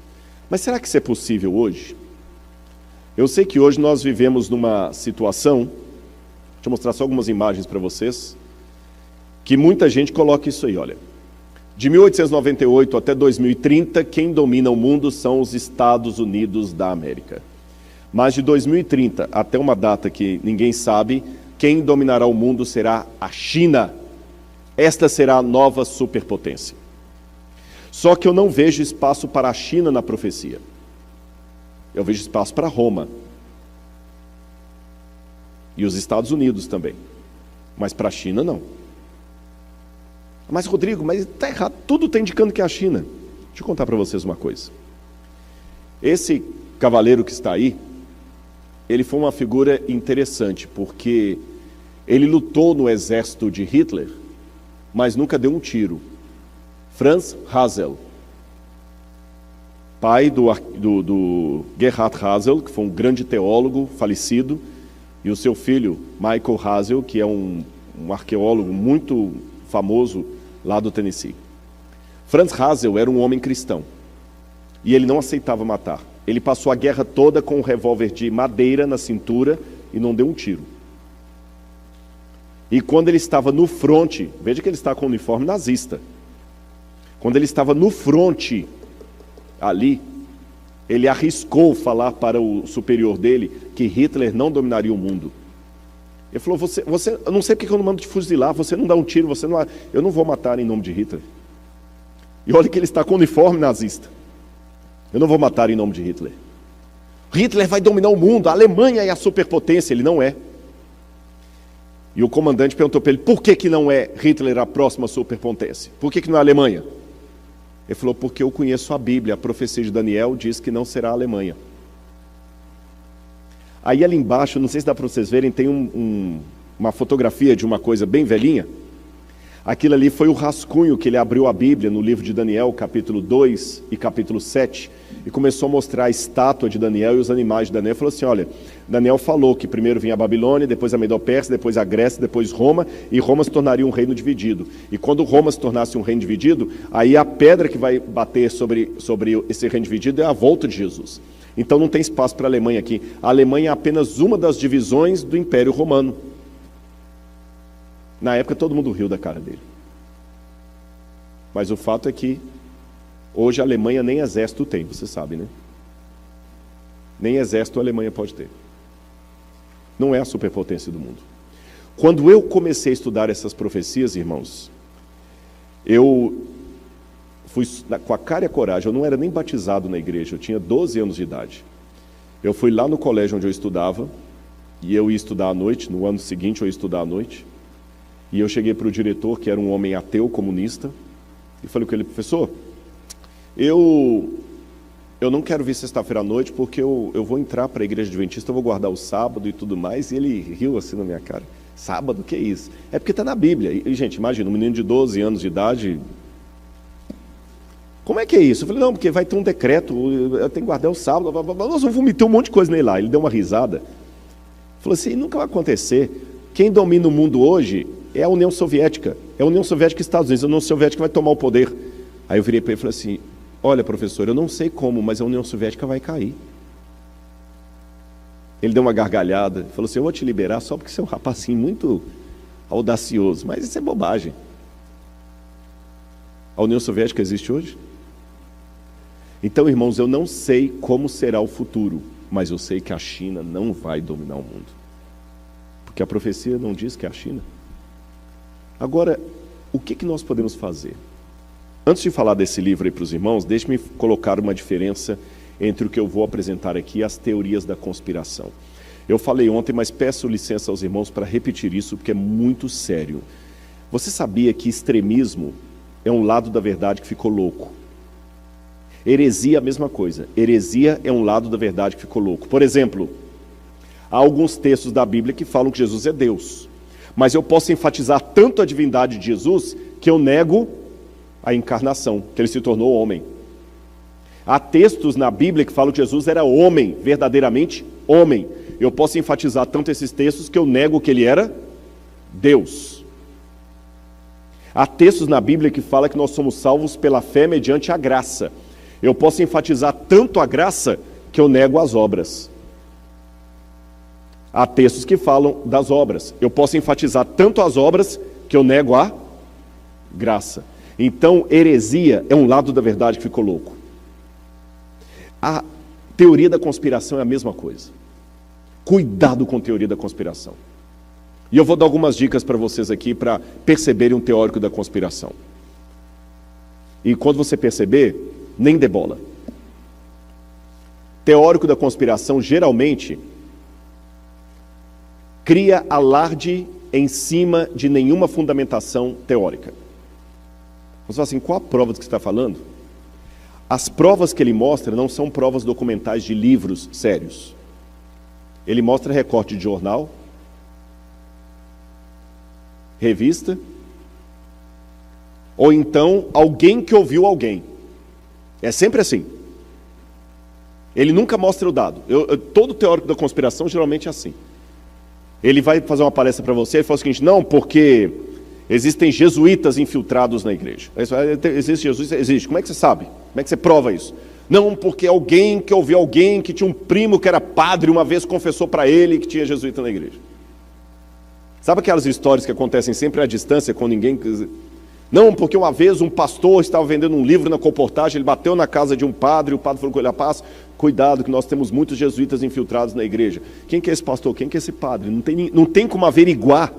Mas será que isso é possível hoje? Eu sei que hoje nós vivemos numa situação, deixa eu mostrar só algumas imagens para vocês, que muita gente coloca isso aí, olha. De 1898 até 2030, quem domina o mundo são os Estados Unidos da América. Mas de 2030 até uma data que ninguém sabe, quem dominará o mundo será a China. Esta será a nova superpotência. Só que eu não vejo espaço para a China na profecia. Eu vejo espaço para Roma. E os Estados Unidos também. Mas para a China, não. Mas, Rodrigo, mas está errado. Tudo está indicando que é a China. Deixa eu contar para vocês uma coisa. Esse cavaleiro que está aí, ele foi uma figura interessante, porque ele lutou no exército de Hitler, mas nunca deu um tiro. Franz Hazel, pai do Gerhard Hazel, que foi um grande teólogo falecido, e o seu filho, Michael Hazel, que é um arqueólogo muito famoso lá do Tennessee. Franz Hazel era um homem cristão, e ele não aceitava matar. Ele passou a guerra toda com um revólver de madeira na cintura e não deu um tiro. E quando ele estava no fronte, veja que ele está com o uniforme nazista. Quando ele estava no fronte, ali, ele arriscou falar para o superior dele que Hitler não dominaria o mundo. Ele falou, você, eu não sei porque eu não mando te fuzilar, você não dá um tiro, eu não vou matar em nome de Hitler. E olha que ele está com o uniforme nazista. Eu não vou matar em nome de Hitler. Hitler vai dominar o mundo, a Alemanha é a superpotência, ele não é. E o comandante perguntou para ele, por que não é Hitler a próxima superpotência? Por que não é a Alemanha? Ele falou, porque eu conheço a Bíblia, a profecia de Daniel diz que não será a Alemanha. Aí ali embaixo, não sei se dá para vocês verem, tem uma fotografia de uma coisa bem velhinha. Aquilo ali foi o rascunho que ele abriu a Bíblia no livro de Daniel, capítulo 2 e capítulo 7, e começou a mostrar a estátua de Daniel e os animais de Daniel. Ele falou assim, olha, Daniel falou que primeiro vinha a Babilônia, depois a Medo-Pérsia, depois a Grécia, depois Roma, e Roma se tornaria um reino dividido. E quando Roma se tornasse um reino dividido, aí a pedra que vai bater sobre esse reino dividido é a volta de Jesus. Então não tem espaço para a Alemanha aqui. A Alemanha é apenas uma das divisões do Império Romano. Na época todo mundo riu da cara dele. Mas o fato é que hoje a Alemanha nem exército tem, você sabe, né? Nem exército a Alemanha pode ter. Não é a superpotência do mundo. Quando eu comecei a estudar essas profecias, irmãos, Eu fui com a cara e a coragem, eu não era nem batizado na igreja, eu tinha 12 anos de idade. Eu fui lá no colégio onde eu estudava, e eu ia estudar à noite, no ano seguinte eu ia estudar à noite, e eu cheguei para o diretor, que era um homem ateu, comunista, e falei com ele: professor, eu não quero vir sexta-feira à noite, porque eu vou entrar para a igreja adventista, eu vou guardar o sábado e tudo mais. E ele riu assim na minha cara: sábado? Que é isso? É porque está na Bíblia. E, gente, imagina, um menino de 12 anos de idade, como é que é isso? Eu falei: não, porque vai ter um decreto, eu tenho que guardar o sábado, nós vamos meter um monte de coisa nele lá. Ele deu uma risada, falou assim: nunca vai acontecer. Quem domina o mundo hoje é a União Soviética, é a União Soviética e Estados Unidos, a União Soviética vai tomar o poder. Aí eu virei para ele e falei assim: olha, professor, eu não sei como, mas a União Soviética vai cair. Ele deu uma gargalhada, falou assim: eu vou te liberar só porque você é um rapazinho muito audacioso, mas isso é bobagem. A União Soviética existe hoje? Então, irmãos, eu não sei como será o futuro, mas eu sei que a China não vai dominar o mundo, porque a profecia não diz que é a China. Agora, o que nós podemos fazer? Antes de falar desse livro aí para os irmãos, deixe-me colocar uma diferença entre o que eu vou apresentar aqui e as teorias da conspiração. Eu falei ontem, mas peço licença aos irmãos para repetir isso, porque é muito sério. Você sabia que extremismo é um lado da verdade que ficou louco? Heresia é a mesma coisa. Heresia é um lado da verdade que ficou louco. Por exemplo, há alguns textos da Bíblia que falam que Jesus é Deus, mas eu posso enfatizar tanto a divindade de Jesus que eu nego a encarnação, que ele se tornou homem. Há textos na Bíblia que falam que Jesus era homem, verdadeiramente homem. Eu posso enfatizar tanto esses textos que eu nego que ele era Deus. Há textos na Bíblia que falam que nós somos salvos pela fé mediante a graça. Eu posso enfatizar tanto a graça que eu nego as obras. Há textos que falam das obras. Eu posso enfatizar tanto as obras que eu nego a graça. Então, heresia é um lado da verdade que ficou louco. A teoria da conspiração é a mesma coisa. Cuidado com a teoria da conspiração. E eu vou dar algumas dicas para vocês aqui para perceberem um teórico da conspiração. E quando você perceber, nem dê bola. Teórico da conspiração geralmente cria alarde em cima de nenhuma fundamentação teórica. Você fala assim: qual a prova do que você está falando? As provas que ele mostra não são provas documentais de livros sérios. Ele mostra recorte de jornal, revista, ou então alguém que ouviu alguém. É sempre assim. Ele nunca mostra o dado. Todo teórico da conspiração geralmente é assim. Ele vai fazer uma palestra para você e fala o seguinte: não, porque existem jesuítas infiltrados na igreja. Existe jesuíta? Existe. Como é que você sabe? Como é que você prova isso? Não, porque alguém que ouviu alguém que tinha um primo que era padre, uma vez confessou para ele que tinha jesuíta na igreja. Sabe aquelas histórias que acontecem sempre à distância, com ninguém... Não, porque uma vez um pastor estava vendendo um livro na colportagem, ele bateu na casa de um padre, e o padre falou com ele: rapaz, cuidado que nós temos muitos jesuítas infiltrados na igreja. Quem que é esse pastor? Quem que é esse padre? Não tem como averiguar.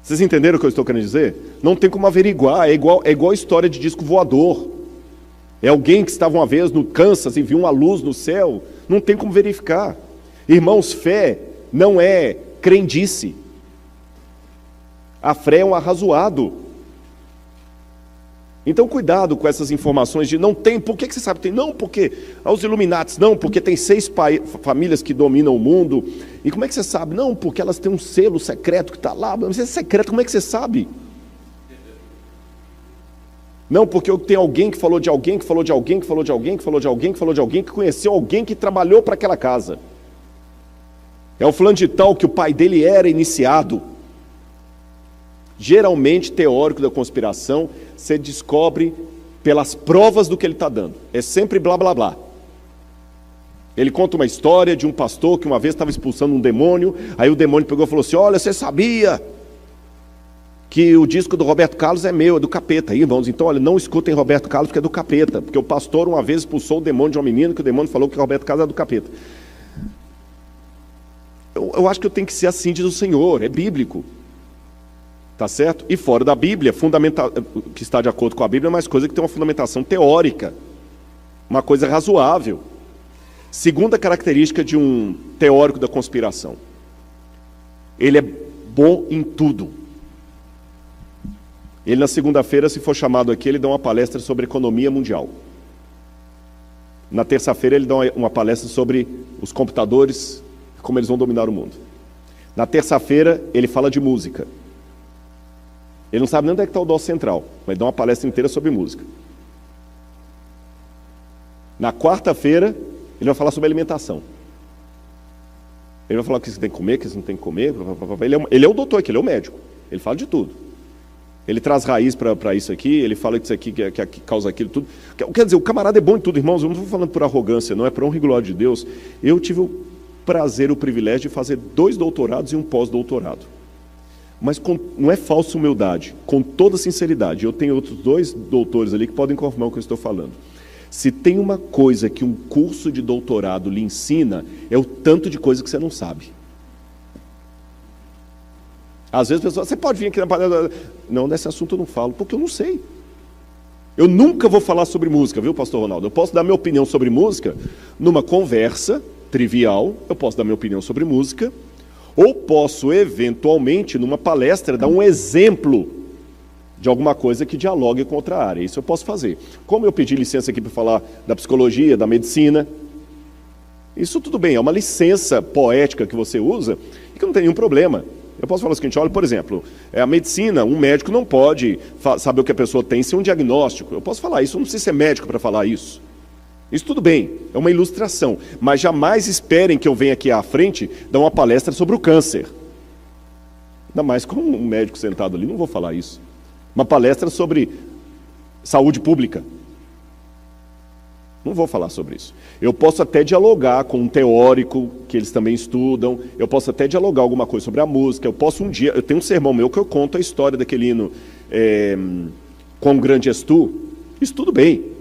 Vocês entenderam o que eu estou querendo dizer? Não tem como averiguar, é igual a história de disco voador. É alguém que estava uma vez no Kansas e viu uma luz no céu, não tem como verificar. Irmãos, fé não é crendice. A fé é um arrazoado. Então cuidado com essas informações de não tem, por que você sabe que tem? Não, porque aos Illuminatis, não, porque tem 6 famílias que dominam o mundo. E como é que você sabe? Não, porque elas têm um selo secreto que está lá. Mas é secreto, como é que você sabe? Não, porque tem alguém que falou de alguém, que falou de alguém, que falou de alguém, que falou de alguém, que falou de alguém, que conheceu alguém que trabalhou para aquela casa. É o fulano de tal que o pai dele era iniciado. Geralmente, teórico da conspiração, você descobre pelas provas do que ele está dando. É sempre blá, blá, blá. Ele conta uma história de um pastor que uma vez estava expulsando um demônio, aí o demônio pegou e falou assim: olha, você sabia que o disco do Roberto Carlos é meu, é do capeta. Aí, irmãos, então, olha, não escutem Roberto Carlos porque é do capeta, porque o pastor uma vez expulsou o demônio de uma menina, que o demônio falou que Roberto Carlos é do capeta. Eu acho que eu tenho que ser assim, diz o Senhor, é bíblico. Tá certo? E fora da Bíblia, que está de acordo com a Bíblia, é mais coisa que tem uma fundamentação teórica, uma coisa razoável. Segunda característica de um teórico da conspiração: ele é bom em tudo. Ele, na segunda-feira, se for chamado aqui, ele dá uma palestra sobre economia mundial. Na terça-feira, ele dá uma palestra sobre os computadores, como eles vão dominar o mundo. Na terça-feira, ele fala de música. Ele não sabe nem onde é que está o dó central, mas ele dá uma palestra inteira sobre música. Na quarta-feira, ele vai falar sobre alimentação. Ele vai falar o que você tem que comer, o que você não tem que comer. Ele é o doutor aqui, ele é o médico. Ele fala de tudo. Ele traz raiz para isso aqui, ele fala que isso aqui que causa aquilo, tudo. Quer dizer, o camarada é bom em tudo, irmãos. Eu não estou falando por arrogância, não, é por honra e glória de Deus. Eu tive o prazer, o privilégio de fazer 2 doutorados e um pós-doutorado. Mas não é falsa humildade, com toda sinceridade. Eu tenho outros 2 doutores ali que podem confirmar o que eu estou falando. Se tem uma coisa que um curso de doutorado lhe ensina, é o tanto de coisa que você não sabe. Às vezes a pessoa, você pode vir aqui na palestra. Não, nesse assunto eu não falo, porque eu não sei. Eu nunca vou falar sobre música, viu, pastor Ronaldo? Eu posso dar minha opinião sobre música numa conversa trivial, eu posso dar minha opinião sobre música, ou posso, eventualmente, numa palestra, dar um exemplo de alguma coisa que dialogue com outra área. Isso eu posso fazer. Como eu pedi licença aqui para falar da psicologia, da medicina, isso tudo bem, é uma licença poética que você usa e que não tem nenhum problema. Eu posso falar o seguinte: olha, por exemplo, a medicina, um médico não pode saber o que a pessoa tem sem um diagnóstico. Eu posso falar isso, eu não preciso ser médico para falar isso. Isso tudo bem, é uma ilustração, mas jamais esperem que eu venha aqui à frente dar uma palestra sobre o câncer. Ainda mais com um médico sentado ali, não vou falar isso. Uma palestra sobre saúde pública. Não vou falar sobre isso. Eu posso até dialogar com um teórico, que eles também estudam, eu posso até dialogar alguma coisa sobre a música, eu tenho um sermão meu que eu conto a história daquele hino Quão Grande És Tu. Isso tudo bem.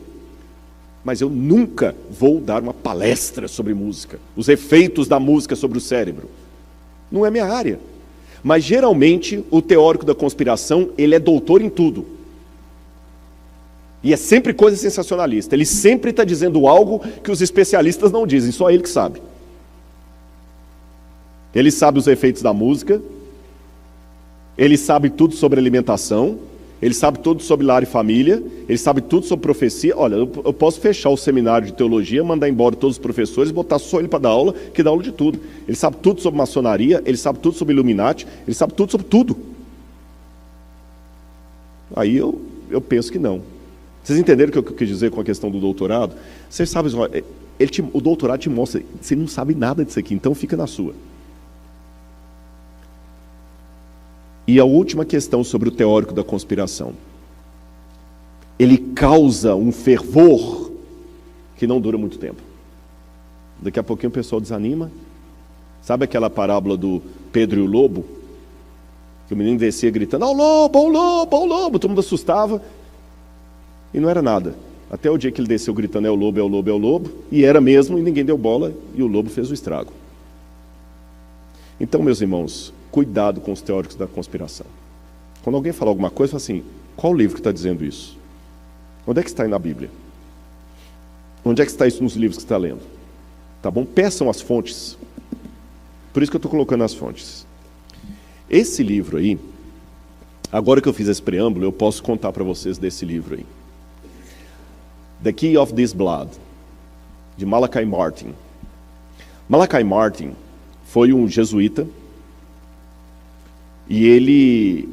Mas eu nunca vou dar uma palestra sobre música, os efeitos da música sobre o cérebro. Não é minha área. Mas geralmente o teórico da conspiração, ele é doutor em tudo. E é sempre coisa sensacionalista. Ele sempre está dizendo algo que os especialistas não dizem, só ele que sabe. Ele sabe os efeitos da música, ele sabe tudo sobre alimentação, ele sabe tudo sobre lar e família, ele sabe tudo sobre profecia. Olha, eu posso fechar o seminário de teologia, mandar embora todos os professores, botar só ele para dar aula, que dá aula de tudo. Ele sabe tudo sobre maçonaria, ele sabe tudo sobre Illuminati, ele sabe tudo sobre tudo. Aí eu penso que não. Vocês entenderam o que eu quis dizer com a questão do doutorado? Vocês sabem, o doutorado te mostra, você não sabe nada disso aqui, então fica na sua. E a última questão sobre o teórico da conspiração. Ele causa um fervor que não dura muito tempo. Daqui a pouquinho o pessoal desanima. Sabe aquela parábola do Pedro e o lobo? Que o menino descia gritando, "Ó o lobo, ó o lobo, ó o lobo!" Todo mundo assustava. E não era nada. Até o dia que ele desceu gritando, "É o lobo, é o lobo, é o lobo." E era mesmo, e ninguém deu bola, e o lobo fez o estrago. Então, meus irmãos, cuidado com os teóricos da conspiração. Quando alguém fala alguma coisa, fala assim: qual o livro que está dizendo isso? Onde é que está aí na Bíblia? Onde é que está isso nos livros que você está lendo? Tá bom? Peçam as fontes. Por isso que eu estou colocando as fontes. Esse livro aí, agora que eu fiz esse preâmbulo, eu posso contar para vocês desse livro aí. The Key of This Blood, de Malachi Martin. Malachi Martin foi um jesuíta, e ele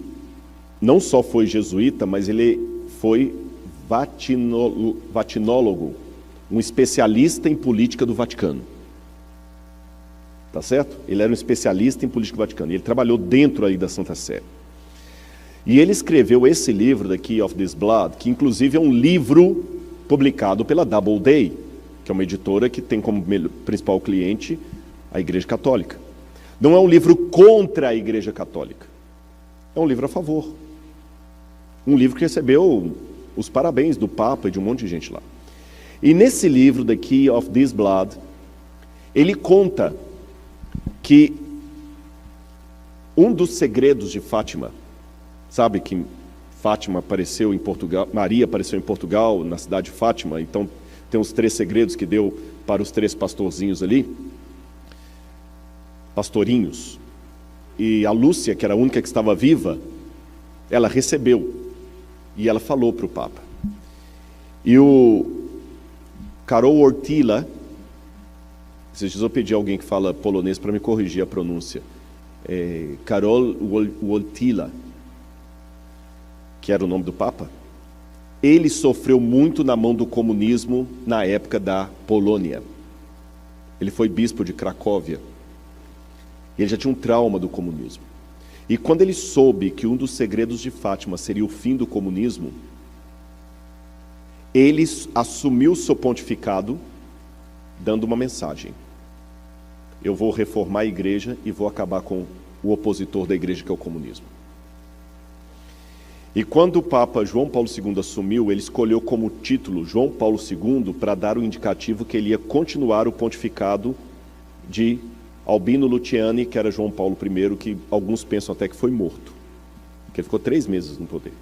não só foi jesuíta, mas ele foi vatinólogo, um especialista em política do Vaticano. Tá certo? Ele era um especialista em política do Vaticano, e ele trabalhou dentro aí da Santa Sé. E ele escreveu esse livro, The Key of This Blood, que inclusive é um livro publicado pela Doubleday, que é uma editora que tem como principal cliente a Igreja Católica. Não é um livro contra a Igreja Católica. É um livro a favor. Um livro que recebeu os parabéns do Papa e de um monte de gente lá. E nesse livro, The Key of This Blood, ele conta que um dos segredos de Fátima Sabe que Fátima apareceu em Portugal, Maria apareceu em Portugal, na cidade de Fátima, então tem os 3 segredos que deu para os 3 pastorzinhos ali, pastorinhos. E a Lúcia, que era a única que estava viva, ela recebeu e ela falou para o Papa. E o Karol Wojtyła, esses dias eu pedi a alguém que fala polonês para me corrigir a pronúncia, Karol Wojtyła, que era o nome do Papa, ele sofreu muito na mão do comunismo na época da Polônia. Ele foi bispo de Cracóvia. Ele já tinha um trauma do comunismo. E quando ele soube que um dos segredos de Fátima seria o fim do comunismo, ele assumiu o seu pontificado dando uma mensagem: eu vou reformar a igreja e vou acabar com o opositor da igreja, que é o comunismo. E quando o Papa João Paulo II assumiu, ele escolheu como título João Paulo II para dar o indicativo que ele ia continuar o pontificado de Albino Luciani, que era João Paulo I, que alguns pensam até que foi morto, porque ele ficou 3 meses no poder.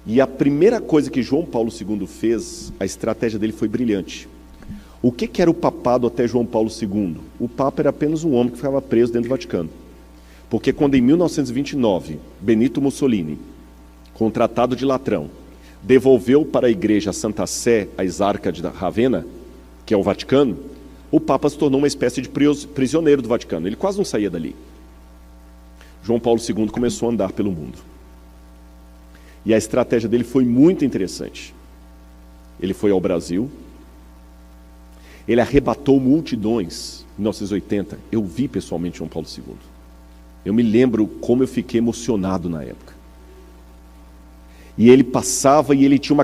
E a primeira coisa que João Paulo II fez, a estratégia dele foi brilhante. O que era o papado até João Paulo II? O Papa era apenas um homem que ficava preso dentro do Vaticano. Porque quando em 1929, Benito Mussolini, com o Tratado de Latrão, devolveu para a igreja a Santa Sé, a exarca de Ravenna, que é o Vaticano, o Papa se tornou uma espécie de prisioneiro do Vaticano. Ele quase não saía dali. João Paulo II começou a andar pelo mundo. E a estratégia dele foi muito interessante. Ele foi ao Brasil, ele arrebatou multidões em 1980. Eu vi pessoalmente João Paulo II. Eu me lembro como eu fiquei emocionado na época. E ele passava e ele tinha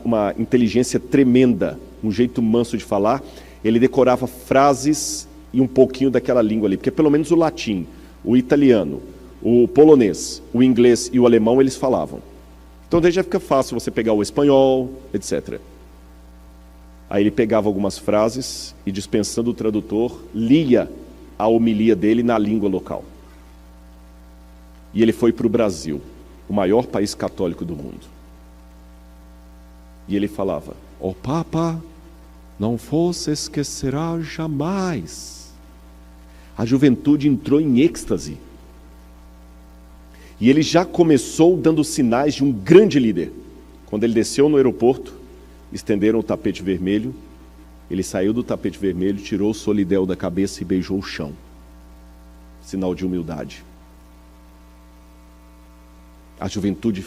uma inteligência tremenda, um jeito manso de falar. Ele decorava frases e um pouquinho daquela língua ali, porque pelo menos o latim, o italiano, o polonês, o inglês e o alemão eles falavam. Então daí já fica fácil você pegar o espanhol, etc. Aí ele pegava algumas frases e, dispensando o tradutor, lia a homilia dele na língua local. E ele foi para o Brasil, o maior país católico do mundo. E ele falava: "Ó Papa, não vos esquecerá jamais." A juventude entrou em êxtase. E ele já começou dando sinais de um grande líder. Quando ele desceu no aeroporto, estenderam o tapete vermelho, ele saiu do tapete vermelho, tirou o solidel da cabeça e beijou o chão. Sinal de humildade. A juventude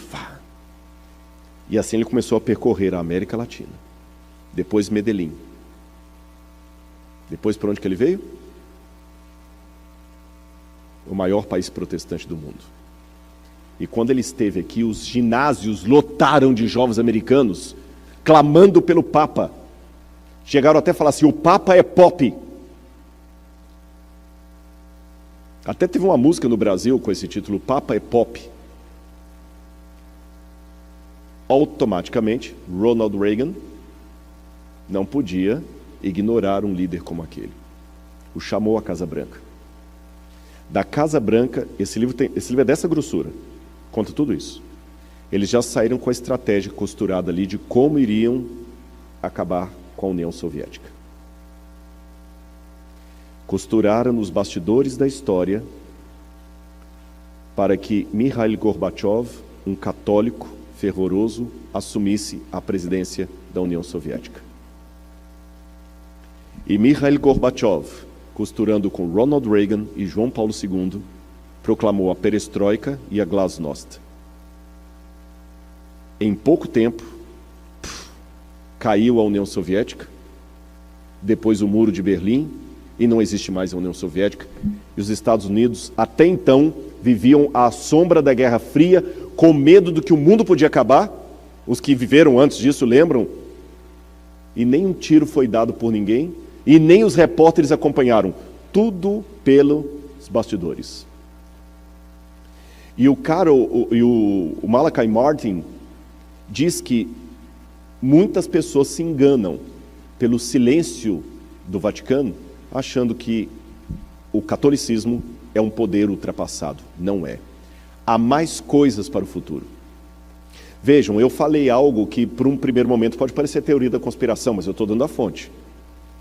E assim ele começou a percorrer a América Latina. Depois Medellín. Depois para onde que ele veio? O maior país protestante do mundo. E quando ele esteve aqui, os ginásios lotaram de jovens americanos, clamando pelo Papa. Chegaram até a falar assim: o Papa é pop. Até teve uma música no Brasil com esse título, Papa é pop. Automaticamente, Ronald Reagan não podia ignorar um líder como aquele. O chamou à Casa Branca. Da Casa Branca, esse livro é dessa grossura, conta tudo isso. Eles já saíram com a estratégia costurada ali de como iriam acabar com a União Soviética. Costuraram nos bastidores da história para que Mikhail Gorbachev, um católico fervoroso, assumisse a presidência da União Soviética. E Mikhail Gorbachev, costurando com Ronald Reagan e João Paulo II, proclamou a perestroika e a glasnost. Em pouco tempo, caiu a União Soviética, depois o Muro de Berlim, e não existe mais a União Soviética. E os Estados Unidos, até então, viviam à sombra da Guerra Fria, com medo do que o mundo podia acabar. Os que viveram antes disso lembram. E nem um tiro foi dado por ninguém, e nem os repórteres acompanharam. Tudo pelos bastidores. E o Malachi Martin diz que muitas pessoas se enganam pelo silêncio do Vaticano, achando que o catolicismo é um poder ultrapassado. Não é. há mais coisas para o futuro. Vejam, eu falei algo que por um primeiro momento pode parecer teoria da conspiração, mas eu estou dando a fonte.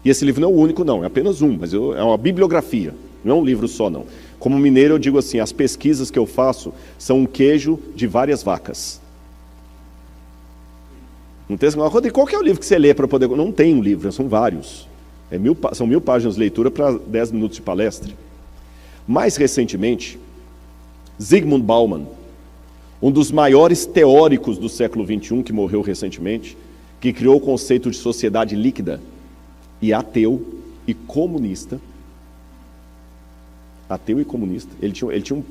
E esse livro não é o único não, é apenas um, mas é uma bibliografia, não é um livro só não. Como mineiro eu digo assim, as pesquisas que eu faço são um queijo de várias vacas. Não tem assim, Rodrigo, qual que é o livro que você lê para poder... Não tem um livro, são vários. São 1000 páginas de leitura para 10 minutos de palestra. Mais recentemente, Zygmunt Bauman, um dos maiores teóricos do século XXI, que morreu recentemente, que criou o conceito de sociedade líquida, e ateu e comunista. Ateu e comunista. Ele tinha um...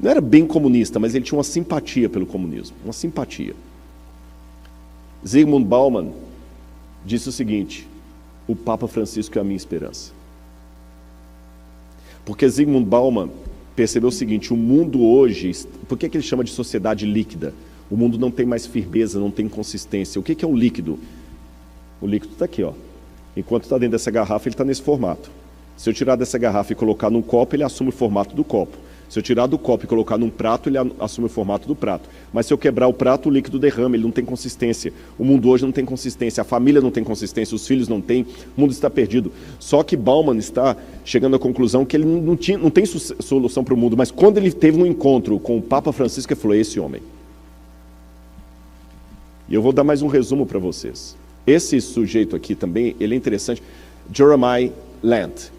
Não era bem comunista, mas ele tinha uma simpatia pelo comunismo. Uma simpatia. Zygmunt Bauman disse o seguinte: o Papa Francisco é a minha esperança. Porque Zygmunt Bauman percebeu o seguinte: o mundo hoje, por que ele chama de sociedade líquida? O mundo não tem mais firmeza, não tem consistência. O que é o líquido? O líquido está aqui, ó. Enquanto está dentro dessa garrafa, ele está nesse formato. Se eu tirar dessa garrafa e colocar num copo, ele assume o formato do copo. Se eu tirar do copo e colocar num prato, ele assume o formato do prato. Mas se eu quebrar o prato, o líquido derrama, ele não tem consistência. O mundo hoje não tem consistência, a família não tem consistência, os filhos não têm, o mundo está perdido. Só que Bauman está chegando à conclusão que ele não tem solução para o mundo, mas quando ele teve um encontro com o Papa Francisco, ele falou: esse homem. E eu vou dar mais um resumo para vocês. Esse sujeito aqui também, ele é interessante, Jeremiah Lant.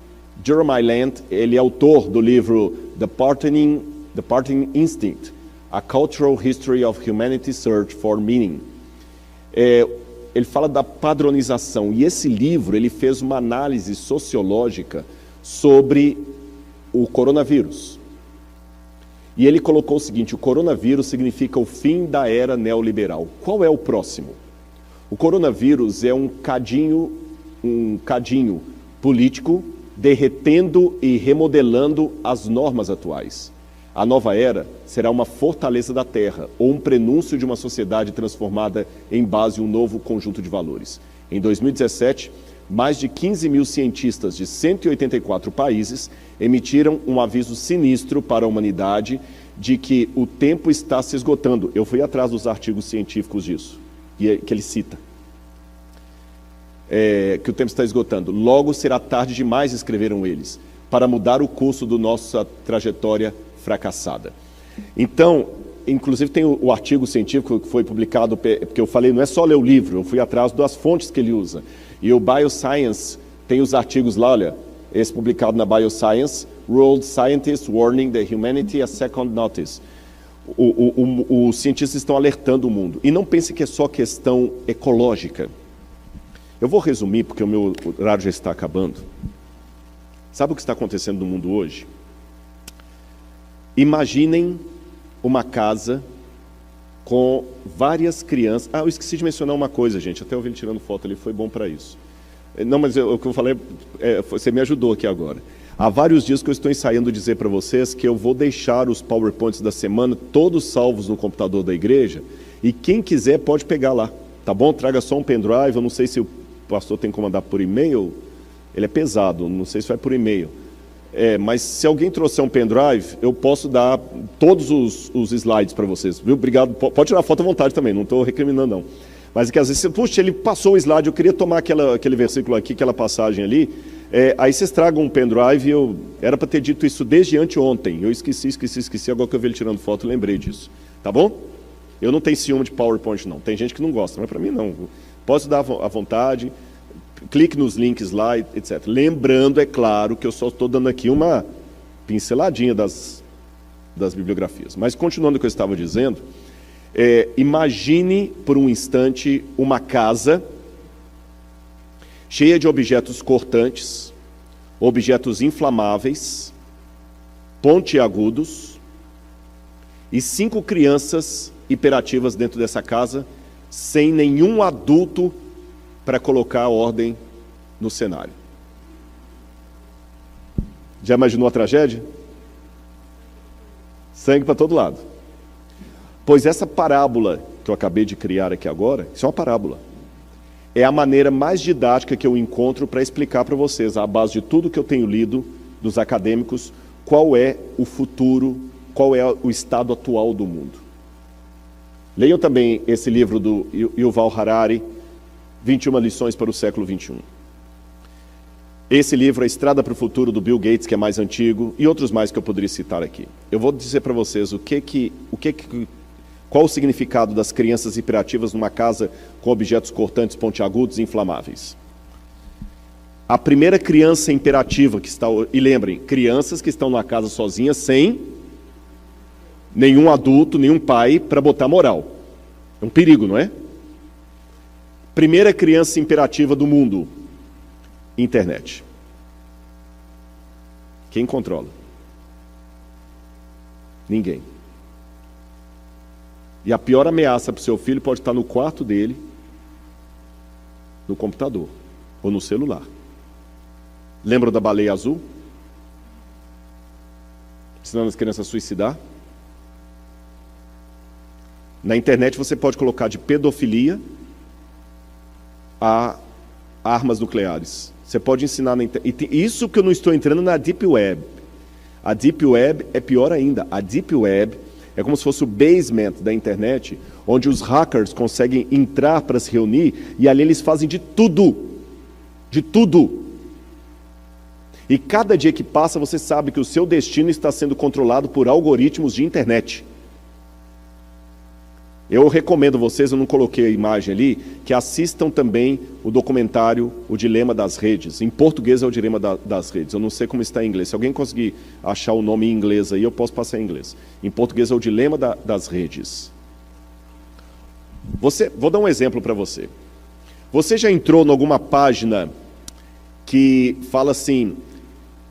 Jeremiah Lant, ele é autor do livro The Parting Instinct, A Cultural History of Humanity's Search for Meaning. Ele fala da padronização, e esse livro, ele fez uma análise sociológica sobre o coronavírus. E ele colocou o seguinte: o coronavírus significa o fim da era neoliberal. Qual é o próximo? O coronavírus é um cadinho político derretendo e remodelando as normas atuais. A nova era será uma fortaleza da terra, ou um prenúncio de uma sociedade transformada em base a um novo conjunto de valores. Em 2017, mais de 15 mil cientistas de 184 países emitiram um aviso sinistro para a humanidade de que o tempo está se esgotando. Eu fui atrás dos artigos científicos disso, que ele cita. Que o tempo está esgotando. Logo será tarde demais, escreveram eles, para mudar o curso da nossa trajetória fracassada. Então, inclusive tem o artigo científico que foi publicado, porque eu falei, não é só ler o livro, eu fui atrás das fontes que ele usa. E o Bioscience tem os artigos lá, olha, esse publicado na Bioscience, World Scientists Warning the Humanity a Second Notice. Os cientistas estão alertando o mundo. E não pense que é só questão ecológica. Eu vou resumir, porque o meu horário já está acabando. Sabe o que está acontecendo no mundo hoje? Imaginem uma casa com várias crianças. Eu esqueci de mencionar uma coisa, gente. Até eu vi ele tirando foto ali, foi bom para isso. Não, mas o que eu falei, você me ajudou aqui agora. Há vários dias que eu estou ensaiando dizer para vocês que eu vou deixar os PowerPoints da semana todos salvos no computador da igreja, e quem quiser pode pegar lá, tá bom? Traga só um pendrive, eu não sei se o pastor tem que mandar por e-mail, ele é pesado, não sei se vai por e-mail. Mas se alguém trouxer um pendrive, eu posso dar todos os slides para vocês, viu? Obrigado, pode tirar foto à vontade também, não estou recriminando não. Mas é que às vezes, puxa, ele passou o slide, eu queria tomar aquele versículo aqui, aquela passagem ali, aí vocês tragam um pendrive, era para ter dito isso desde anteontem, eu esqueci, agora que eu vi ele tirando foto, eu lembrei disso, tá bom? Eu não tenho ciúme de PowerPoint não, tem gente que não gosta, mas para mim não, posso dar à vontade, clique nos links lá, etc. Lembrando, é claro, que eu só estou dando aqui uma pinceladinha das bibliografias, mas continuando o que eu estava dizendo, imagine por um instante uma casa cheia de objetos cortantes, objetos inflamáveis, pontiagudos e 5 crianças hiperativas dentro dessa casa, sem nenhum adulto para colocar ordem no cenário. Já imaginou a tragédia? Sangue para todo lado. Pois essa parábola que eu acabei de criar aqui agora, isso é uma parábola. É a maneira mais didática que eu encontro para explicar para vocês, à base de tudo que eu tenho lido dos acadêmicos, qual é o futuro qual é o estado atual do mundo. Leiam também esse livro do Yuval Harari, 21 lições para o século XXI. Esse livro, A Estrada para o Futuro, do Bill Gates, que é mais antigo, e outros mais que eu poderia citar aqui. Eu vou dizer para vocês qual o significado das crianças hiperativas numa casa com objetos cortantes, pontiagudos e inflamáveis. A primeira criança imperativa que está... E lembrem, crianças que estão numa casa sozinhas sem nenhum adulto, nenhum pai para botar moral. É um perigo, não é? Primeira criança imperativa do mundo. Internet. Quem controla? Ninguém. E a pior ameaça para o seu filho pode estar no quarto dele, no computador ou no celular. Lembra da baleia azul? Ensinando as crianças a suicidar? Na internet você pode colocar de pedofilia a armas nucleares. Você pode ensinar na internet. Isso que eu não estou entrando na Deep Web. A Deep Web é pior ainda. A Deep Web é como se fosse o basement da internet, onde os hackers conseguem entrar para se reunir e ali eles fazem de tudo. De tudo. E cada dia que passa você sabe que o seu destino está sendo controlado por algoritmos de internet. Eu recomendo vocês, eu não coloquei a imagem ali, que assistam também o documentário O Dilema das Redes. Em português é O Dilema das Redes, eu não sei como está em inglês. Se alguém conseguir achar o nome em inglês aí, eu posso passar em inglês. Em português é O Dilema das Redes. Vou dar um exemplo para você. Você já entrou em alguma página que fala assim,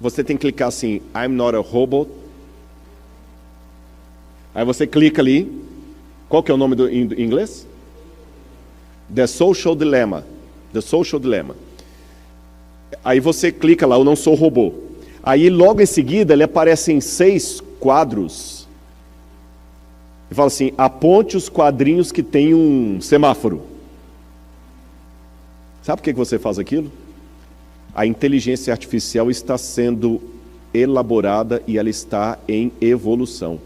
você tem que clicar assim, I'm not a robot. Aí você clica ali. Qual que é o nome em inglês? The Social Dilemma. The Social Dilemma. Aí você clica lá, eu não sou robô. Aí logo em seguida ele aparece em 6 quadros. E fala assim, aponte os quadrinhos que tem um semáforo. Sabe por que você faz aquilo? A inteligência artificial está sendo elaborada e ela está em evolução.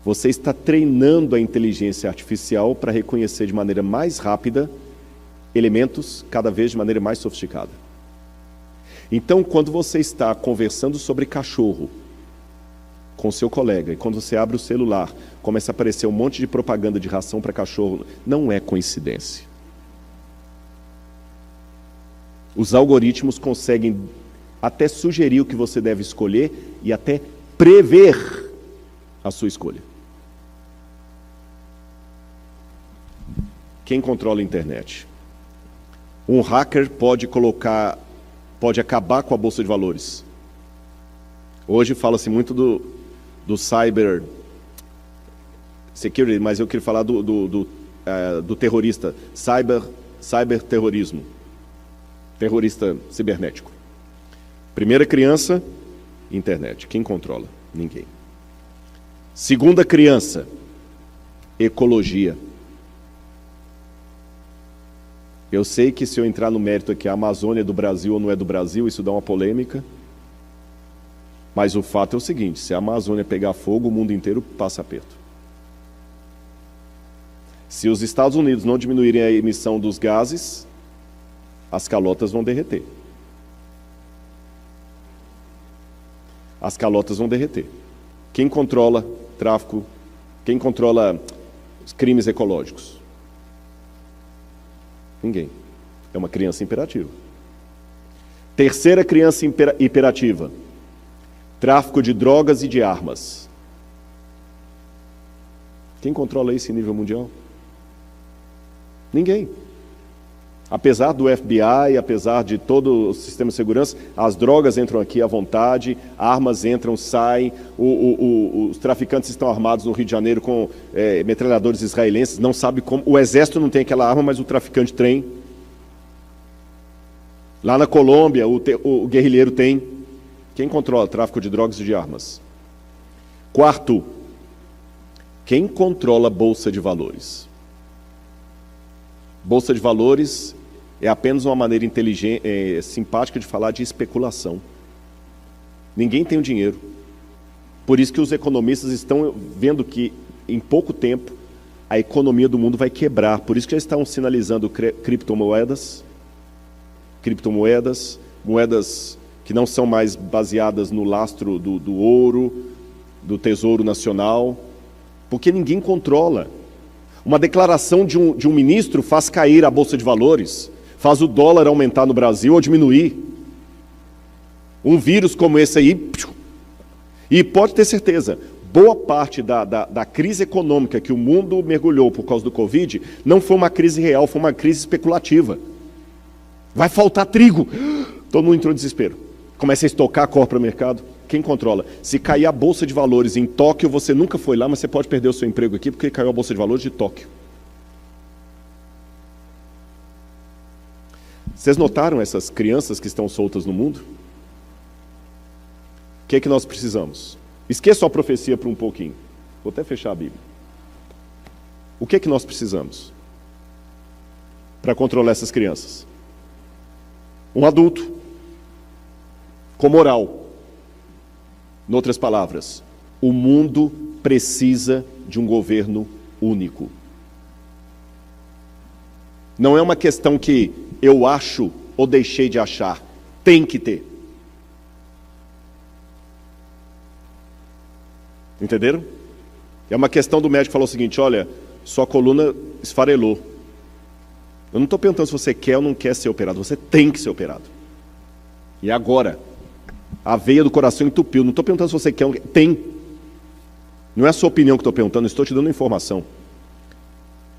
Você está treinando a inteligência artificial para reconhecer de maneira mais rápida elementos, cada vez de maneira mais sofisticada. Então, quando você está conversando sobre cachorro com seu colega, e quando você abre o celular, começa a aparecer um monte de propaganda de ração para cachorro, não é coincidência. Os algoritmos conseguem até sugerir o que você deve escolher e até prever a sua escolha. Quem controla a internet? Um hacker pode acabar com a bolsa de valores. Hoje fala-se muito do cyber security, mas eu queria falar do terrorista, cyberterrorismo, terrorista cibernético. Primeira criança, internet. Quem controla? Ninguém. Segunda criança, ecologia. Eu sei que se eu entrar no mérito aqui, a Amazônia é do Brasil ou não é do Brasil, isso dá uma polêmica. Mas o fato é o seguinte, se a Amazônia pegar fogo, o mundo inteiro passa aperto. Se os Estados Unidos não diminuírem a emissão dos gases, as calotas vão derreter. As calotas vão derreter. Quem controla tráfico? Quem controla os crimes ecológicos? Ninguém. É uma criança imperativa. Terceira criança hiperativa. Tráfico de drogas e de armas. Quem controla isso em nível mundial? Ninguém. Apesar do FBI, apesar de todo o sistema de segurança, as drogas entram aqui à vontade, armas entram, saem, os traficantes estão armados no Rio de Janeiro com metralhadores israelenses, não sabe como, o exército não tem aquela arma, mas o traficante tem. Lá na Colômbia, o guerrilheiro tem. Quem controla o tráfico de drogas e de armas? Quarto, quem controla a Bolsa de Valores? Bolsa de Valores é apenas uma maneira inteligente, simpática de falar de especulação. Ninguém tem o dinheiro. Por isso que os economistas estão vendo que, em pouco tempo, a economia do mundo vai quebrar. Por isso que já estão sinalizando criptomoedas, moedas que não são mais baseadas no lastro do ouro, do Tesouro Nacional, porque ninguém controla. Uma declaração de um ministro faz cair a Bolsa de Valores, faz o dólar aumentar no Brasil ou diminuir. Um vírus como esse aí, e pode ter certeza, boa parte da crise econômica que o mundo mergulhou por causa do Covid, não foi uma crise real, foi uma crise especulativa. Vai faltar trigo. Todo mundo entrou em desespero. Começa a estocar, corre para o mercado. Quem controla? Se cair a Bolsa de Valores em Tóquio, você nunca foi lá, mas você pode perder o seu emprego aqui, porque caiu a Bolsa de Valores de Tóquio. Vocês notaram essas crianças que estão soltas no mundo? O que é que nós precisamos? Esqueça a profecia por um pouquinho. Vou até fechar a Bíblia. O que é que nós precisamos para controlar essas crianças? Um adulto com moral. Em outras palavras, o mundo precisa de um governo único. Não é uma questão que eu acho ou deixei de achar. Tem que ter. Entenderam? É uma questão do médico que falou o seguinte: olha, sua coluna esfarelou. Eu não estou perguntando se você quer ou não quer ser operado. Você tem que ser operado. E agora? A veia do coração entupiu. Não estou perguntando se você quer ou não quer. Tem. Não é a sua opinião que estou perguntando, estou te dando informação.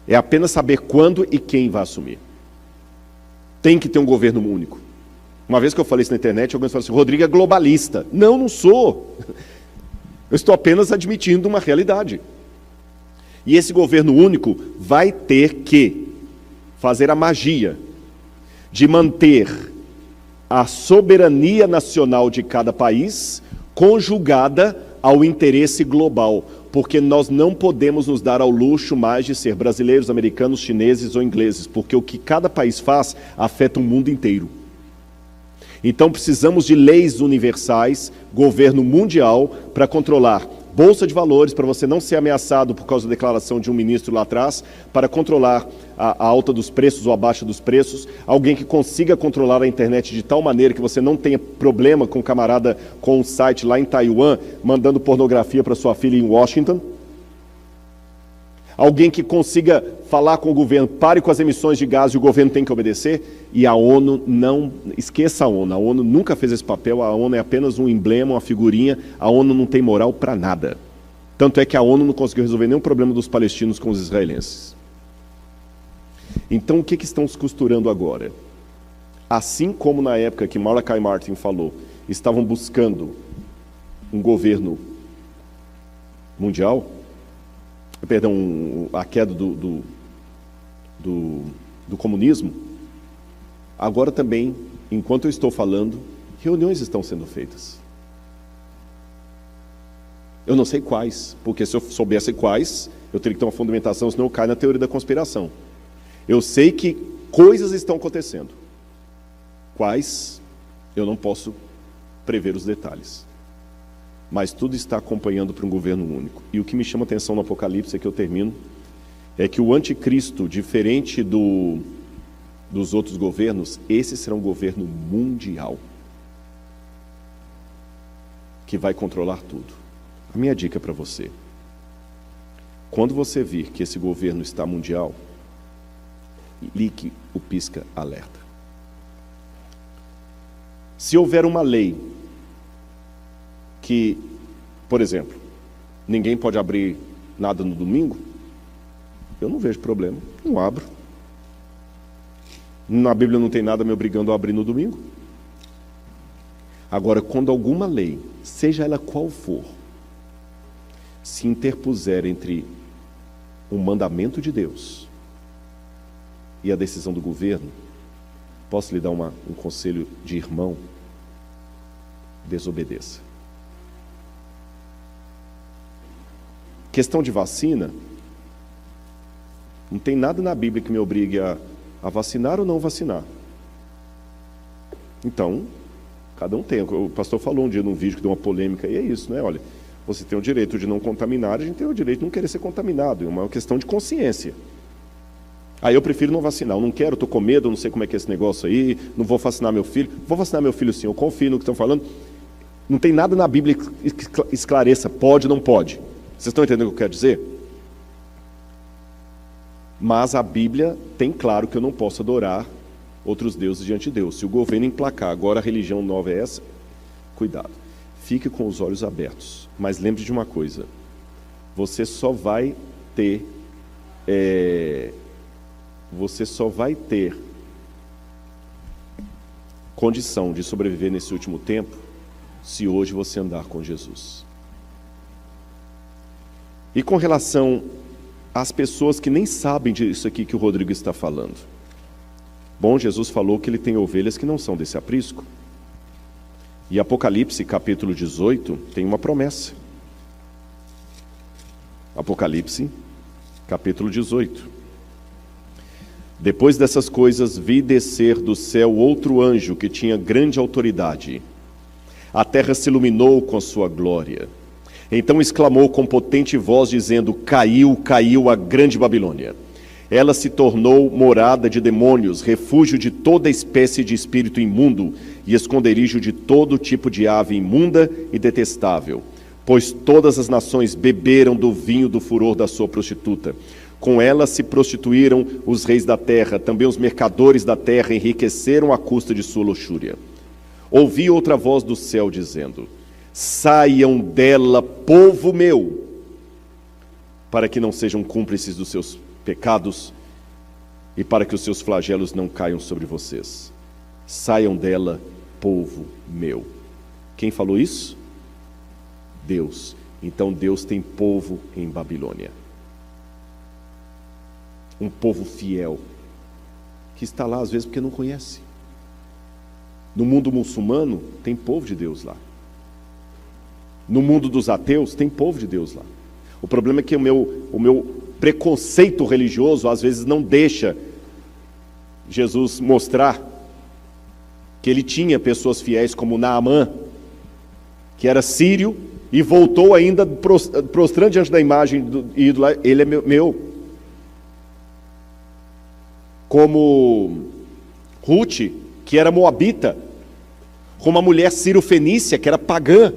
É apenas saber quando e quem vai assumir. Tem que ter um governo único. Uma vez que eu falei isso na internet, alguém falou assim: Rodrigo é globalista. Não, não sou. Eu estou apenas admitindo uma realidade. E esse governo único vai ter que fazer a magia de manter a soberania nacional de cada país conjugada ao interesse global, porque nós não podemos nos dar ao luxo mais de ser brasileiros, americanos, chineses ou ingleses, porque o que cada país faz afeta o mundo inteiro. Então precisamos de leis universais, governo mundial, para controlar Bolsa de Valores, para você não ser ameaçado por causa da declaração de um ministro lá atrás, para controlar a alta dos preços ou a baixa dos preços, alguém que consiga controlar a internet de tal maneira que você não tenha problema com um camarada com um site lá em Taiwan, mandando pornografia para sua filha em Washington. Alguém que consiga falar com o governo, pare com as emissões de gás e o governo tem que obedecer. E a ONU não, esqueça a ONU nunca fez esse papel, a ONU é apenas um emblema, uma figurinha, a ONU não tem moral para nada. Tanto é que a ONU não conseguiu resolver nenhum problema dos palestinos com os israelenses. Então o que estão se costurando agora? Assim como na época que Malachi Martin falou, estavam buscando um governo mundial, a queda do comunismo, agora também, enquanto eu estou falando, reuniões estão sendo feitas. Eu não sei quais, porque se eu soubesse quais, eu teria que ter uma fundamentação, senão eu caio na teoria da conspiração. Eu sei que coisas estão acontecendo. Quais, eu não posso prever os detalhes. Mas tudo está acompanhando para um governo único. E o que me chama a atenção no Apocalipse, é que eu termino, é que o anticristo, diferente dos outros governos, esse será um governo mundial, que vai controlar tudo. A minha dica para você: quando você vir que esse governo está mundial, ligue o pisca-alerta. Se houver uma lei que, por exemplo, ninguém pode abrir nada no domingo, eu não vejo problema, não abro. Na Bíblia não tem nada me obrigando a abrir no domingo. Agora, quando alguma lei, seja ela qual for, se interpuser entre um mandamento de Deus e a decisão do governo, posso lhe dar um conselho de irmão? Desobedeça. Questão de vacina, não tem nada na Bíblia que me obrigue a vacinar ou não vacinar. Então, cada um tem. O pastor falou um dia num vídeo que deu uma polêmica, e é isso, né? Olha, Você tem o direito de não contaminar, a gente tem o direito de não querer ser contaminado. É uma questão de consciência. Aí eu prefiro não vacinar, eu não quero, estou com medo, eu não sei como é que é esse negócio aí, não vou vacinar meu filho. Vou vacinar meu filho sim, eu confio no que estão falando. Não tem nada na Bíblia que esclareça, pode ou não pode. Vocês estão entendendo o que eu quero dizer? Mas a Bíblia tem claro que eu não posso adorar outros deuses diante de Deus. Se o governo emplacar, agora a religião nova é essa, cuidado. Fique com os olhos abertos. Mas lembre de uma coisa, você só vai ter condição de sobreviver nesse último tempo se hoje você andar com Jesus. E com relação às pessoas que nem sabem disso aqui que o Rodrigo está falando. Bom, Jesus falou que ele tem ovelhas que não são desse aprisco. E Apocalipse, capítulo 18, tem uma promessa. Apocalipse, capítulo 18. Depois dessas coisas, vi descer do céu outro anjo que tinha grande autoridade. A terra se iluminou com a sua glória. Então exclamou com potente voz, dizendo: caiu, caiu a grande Babilônia. Ela se tornou morada de demônios, refúgio de toda espécie de espírito imundo e esconderijo de todo tipo de ave imunda e detestável. Pois todas as nações beberam do vinho do furor da sua prostituta. Com ela se prostituíram os reis da terra, também os mercadores da terra enriqueceram à custa de sua luxúria. Ouvi outra voz do céu dizendo: saiam dela, povo meu, para que não sejam cúmplices dos seus pecados e para que os seus flagelos não caiam sobre vocês. Saiam dela, povo meu. Quem falou isso? Deus. Então Deus tem povo em Babilônia. Um povo fiel, que está lá às vezes porque não conhece. No mundo muçulmano, tem povo de Deus lá. No mundo dos ateus, tem povo de Deus lá. O problema é que o meu preconceito religioso, às vezes, não deixa Jesus mostrar que ele tinha pessoas fiéis como Naamã, que era sírio, e voltou ainda prostrando diante da imagem do ídolo, ele é meu. Como Ruth, que era moabita, como a mulher sírio-fenícia, que era pagã,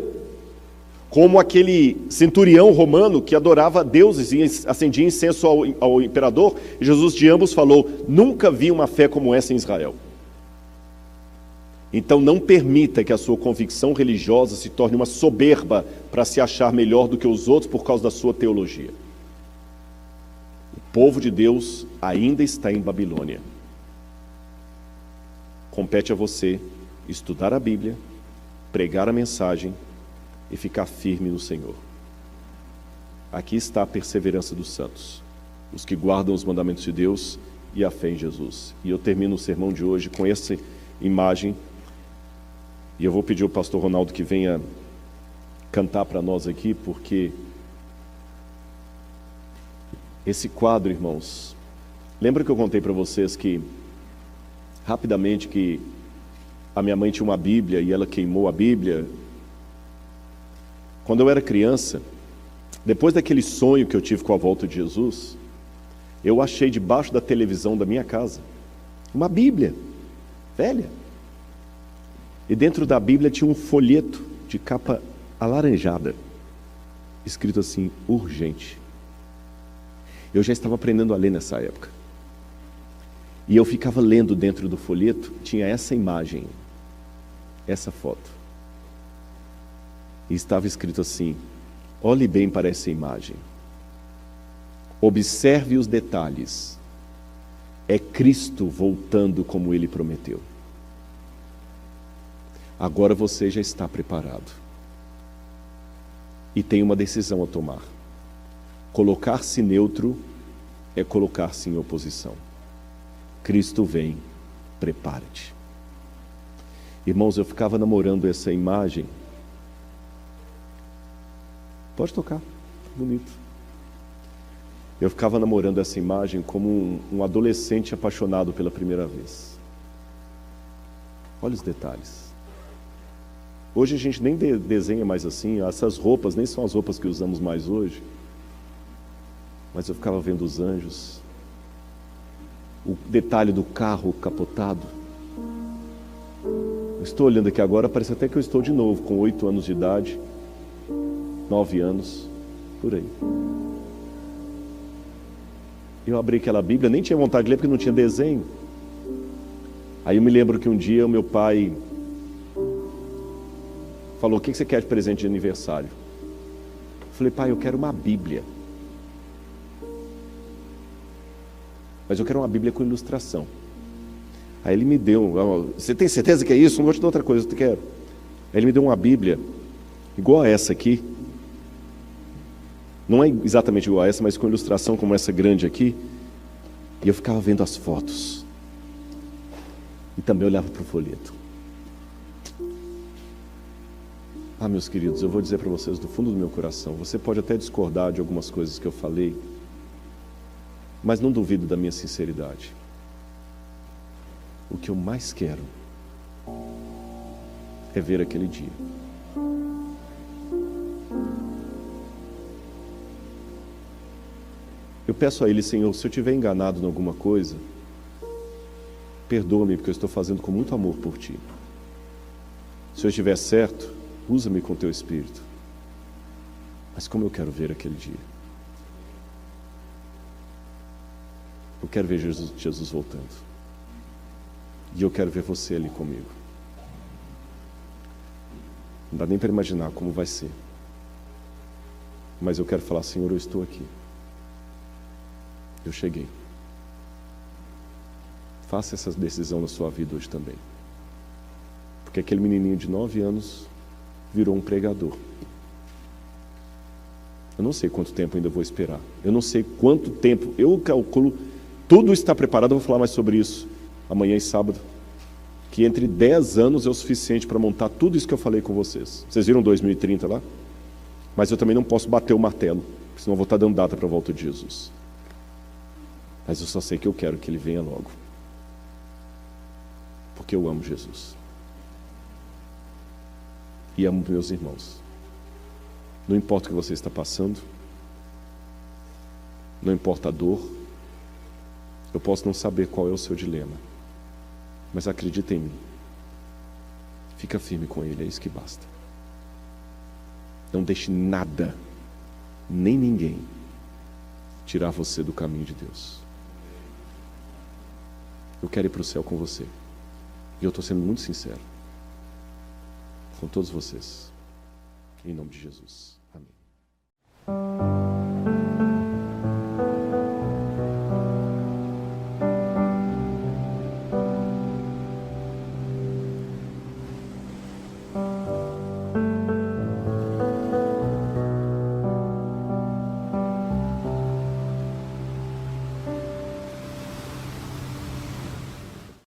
como aquele centurião romano que adorava deuses e acendia incenso ao imperador. E Jesus de ambos falou: nunca vi uma fé como essa em Israel. Então não permita que a sua convicção religiosa se torne uma soberba para se achar melhor do que os outros por causa da sua teologia. O povo de Deus ainda está em Babilônia. Compete a você estudar a Bíblia, pregar a mensagem e ficar firme no Senhor. Aqui está a perseverança dos santos, os que guardam os mandamentos de Deus e a fé em Jesus. E eu termino o sermão de hoje com essa imagem, e eu vou pedir ao pastor Ronaldo que venha cantar para nós aqui, porque esse quadro, irmãos, lembra que eu contei para vocês que, rapidamente, que a minha mãe tinha uma Bíblia e ela queimou a Bíblia? Quando eu era criança, depois daquele sonho que eu tive com a volta de Jesus, eu achei debaixo da televisão da minha casa uma Bíblia velha. E dentro da Bíblia tinha um folheto de capa alaranjada, escrito assim: urgente. Eu já estava aprendendo a ler nessa época. E eu ficava lendo dentro do folheto, tinha essa imagem, essa foto. E estava escrito assim: olhe bem para essa imagem. Observe os detalhes. É Cristo voltando como Ele prometeu. Agora você já está preparado. E tem uma decisão a tomar. Colocar-se neutro é colocar-se em oposição. Cristo vem, prepare-te. Irmãos, eu ficava namorando essa imagem. Pode tocar, bonito. Eu ficava namorando essa imagem como um adolescente apaixonado pela primeira vez. Olha os detalhes. Hoje a gente nem desenha mais assim, essas roupas nem são as roupas que usamos mais hoje. Mas eu ficava vendo os anjos, o detalhe do carro capotado. Eu estou olhando aqui agora, parece até que eu estou de novo, com 8 anos de idade, 9 anos, por aí. Eu abri aquela Bíblia, nem tinha vontade de ler porque não tinha desenho. Aí eu me lembro que um dia o meu pai falou: o que você quer de presente de aniversário? Eu falei: pai, eu quero uma Bíblia. Mas eu quero uma Bíblia com ilustração. Aí ele me deu: você tem certeza que é isso? Não vou te dar outra coisa, eu quero. Aí ele me deu uma Bíblia igual a essa aqui. Não é exatamente igual a essa, mas com ilustração como essa grande aqui. E eu ficava vendo as fotos. E também olhava para o folheto. Ah, meus queridos, eu vou dizer para vocês do fundo do meu coração, você pode até discordar de algumas coisas que eu falei, mas não duvido da minha sinceridade. O que eu mais quero é ver aquele dia. Eu peço a Ele: Senhor, se eu estiver enganado em alguma coisa, perdoa-me, porque eu estou fazendo com muito amor por Ti. Se eu estiver certo, usa-me com Teu Espírito. Mas como eu quero ver aquele dia? Eu quero ver Jesus voltando. E eu quero ver você ali comigo. Não dá nem para imaginar como vai ser. Mas eu quero falar: Senhor, eu estou aqui. Eu cheguei. Faça essa decisão na sua vida hoje também. Porque aquele menininho de 9 anos virou um pregador. Eu não sei quanto tempo ainda vou esperar. Eu não sei quanto tempo. Eu calculo, tudo está preparado. Eu vou falar mais sobre isso amanhã e sábado. Que entre 10 anos é o suficiente para montar tudo isso que eu falei com vocês. Vocês viram 2030 lá? Mas eu também não posso bater o martelo, senão eu vou estar dando data para a volta de Jesus. Mas eu só sei que eu quero que Ele venha logo. Porque eu amo Jesus. E amo meus irmãos. Não importa o que você está passando. Não importa a dor. Eu posso não saber qual é o seu dilema. Mas acredita em mim. Fica firme com Ele, é isso que basta. Não deixe nada, nem ninguém, tirar você do caminho de Deus. Eu quero ir para o céu com você. E eu estou sendo muito sincero com todos vocês. Em nome de Jesus.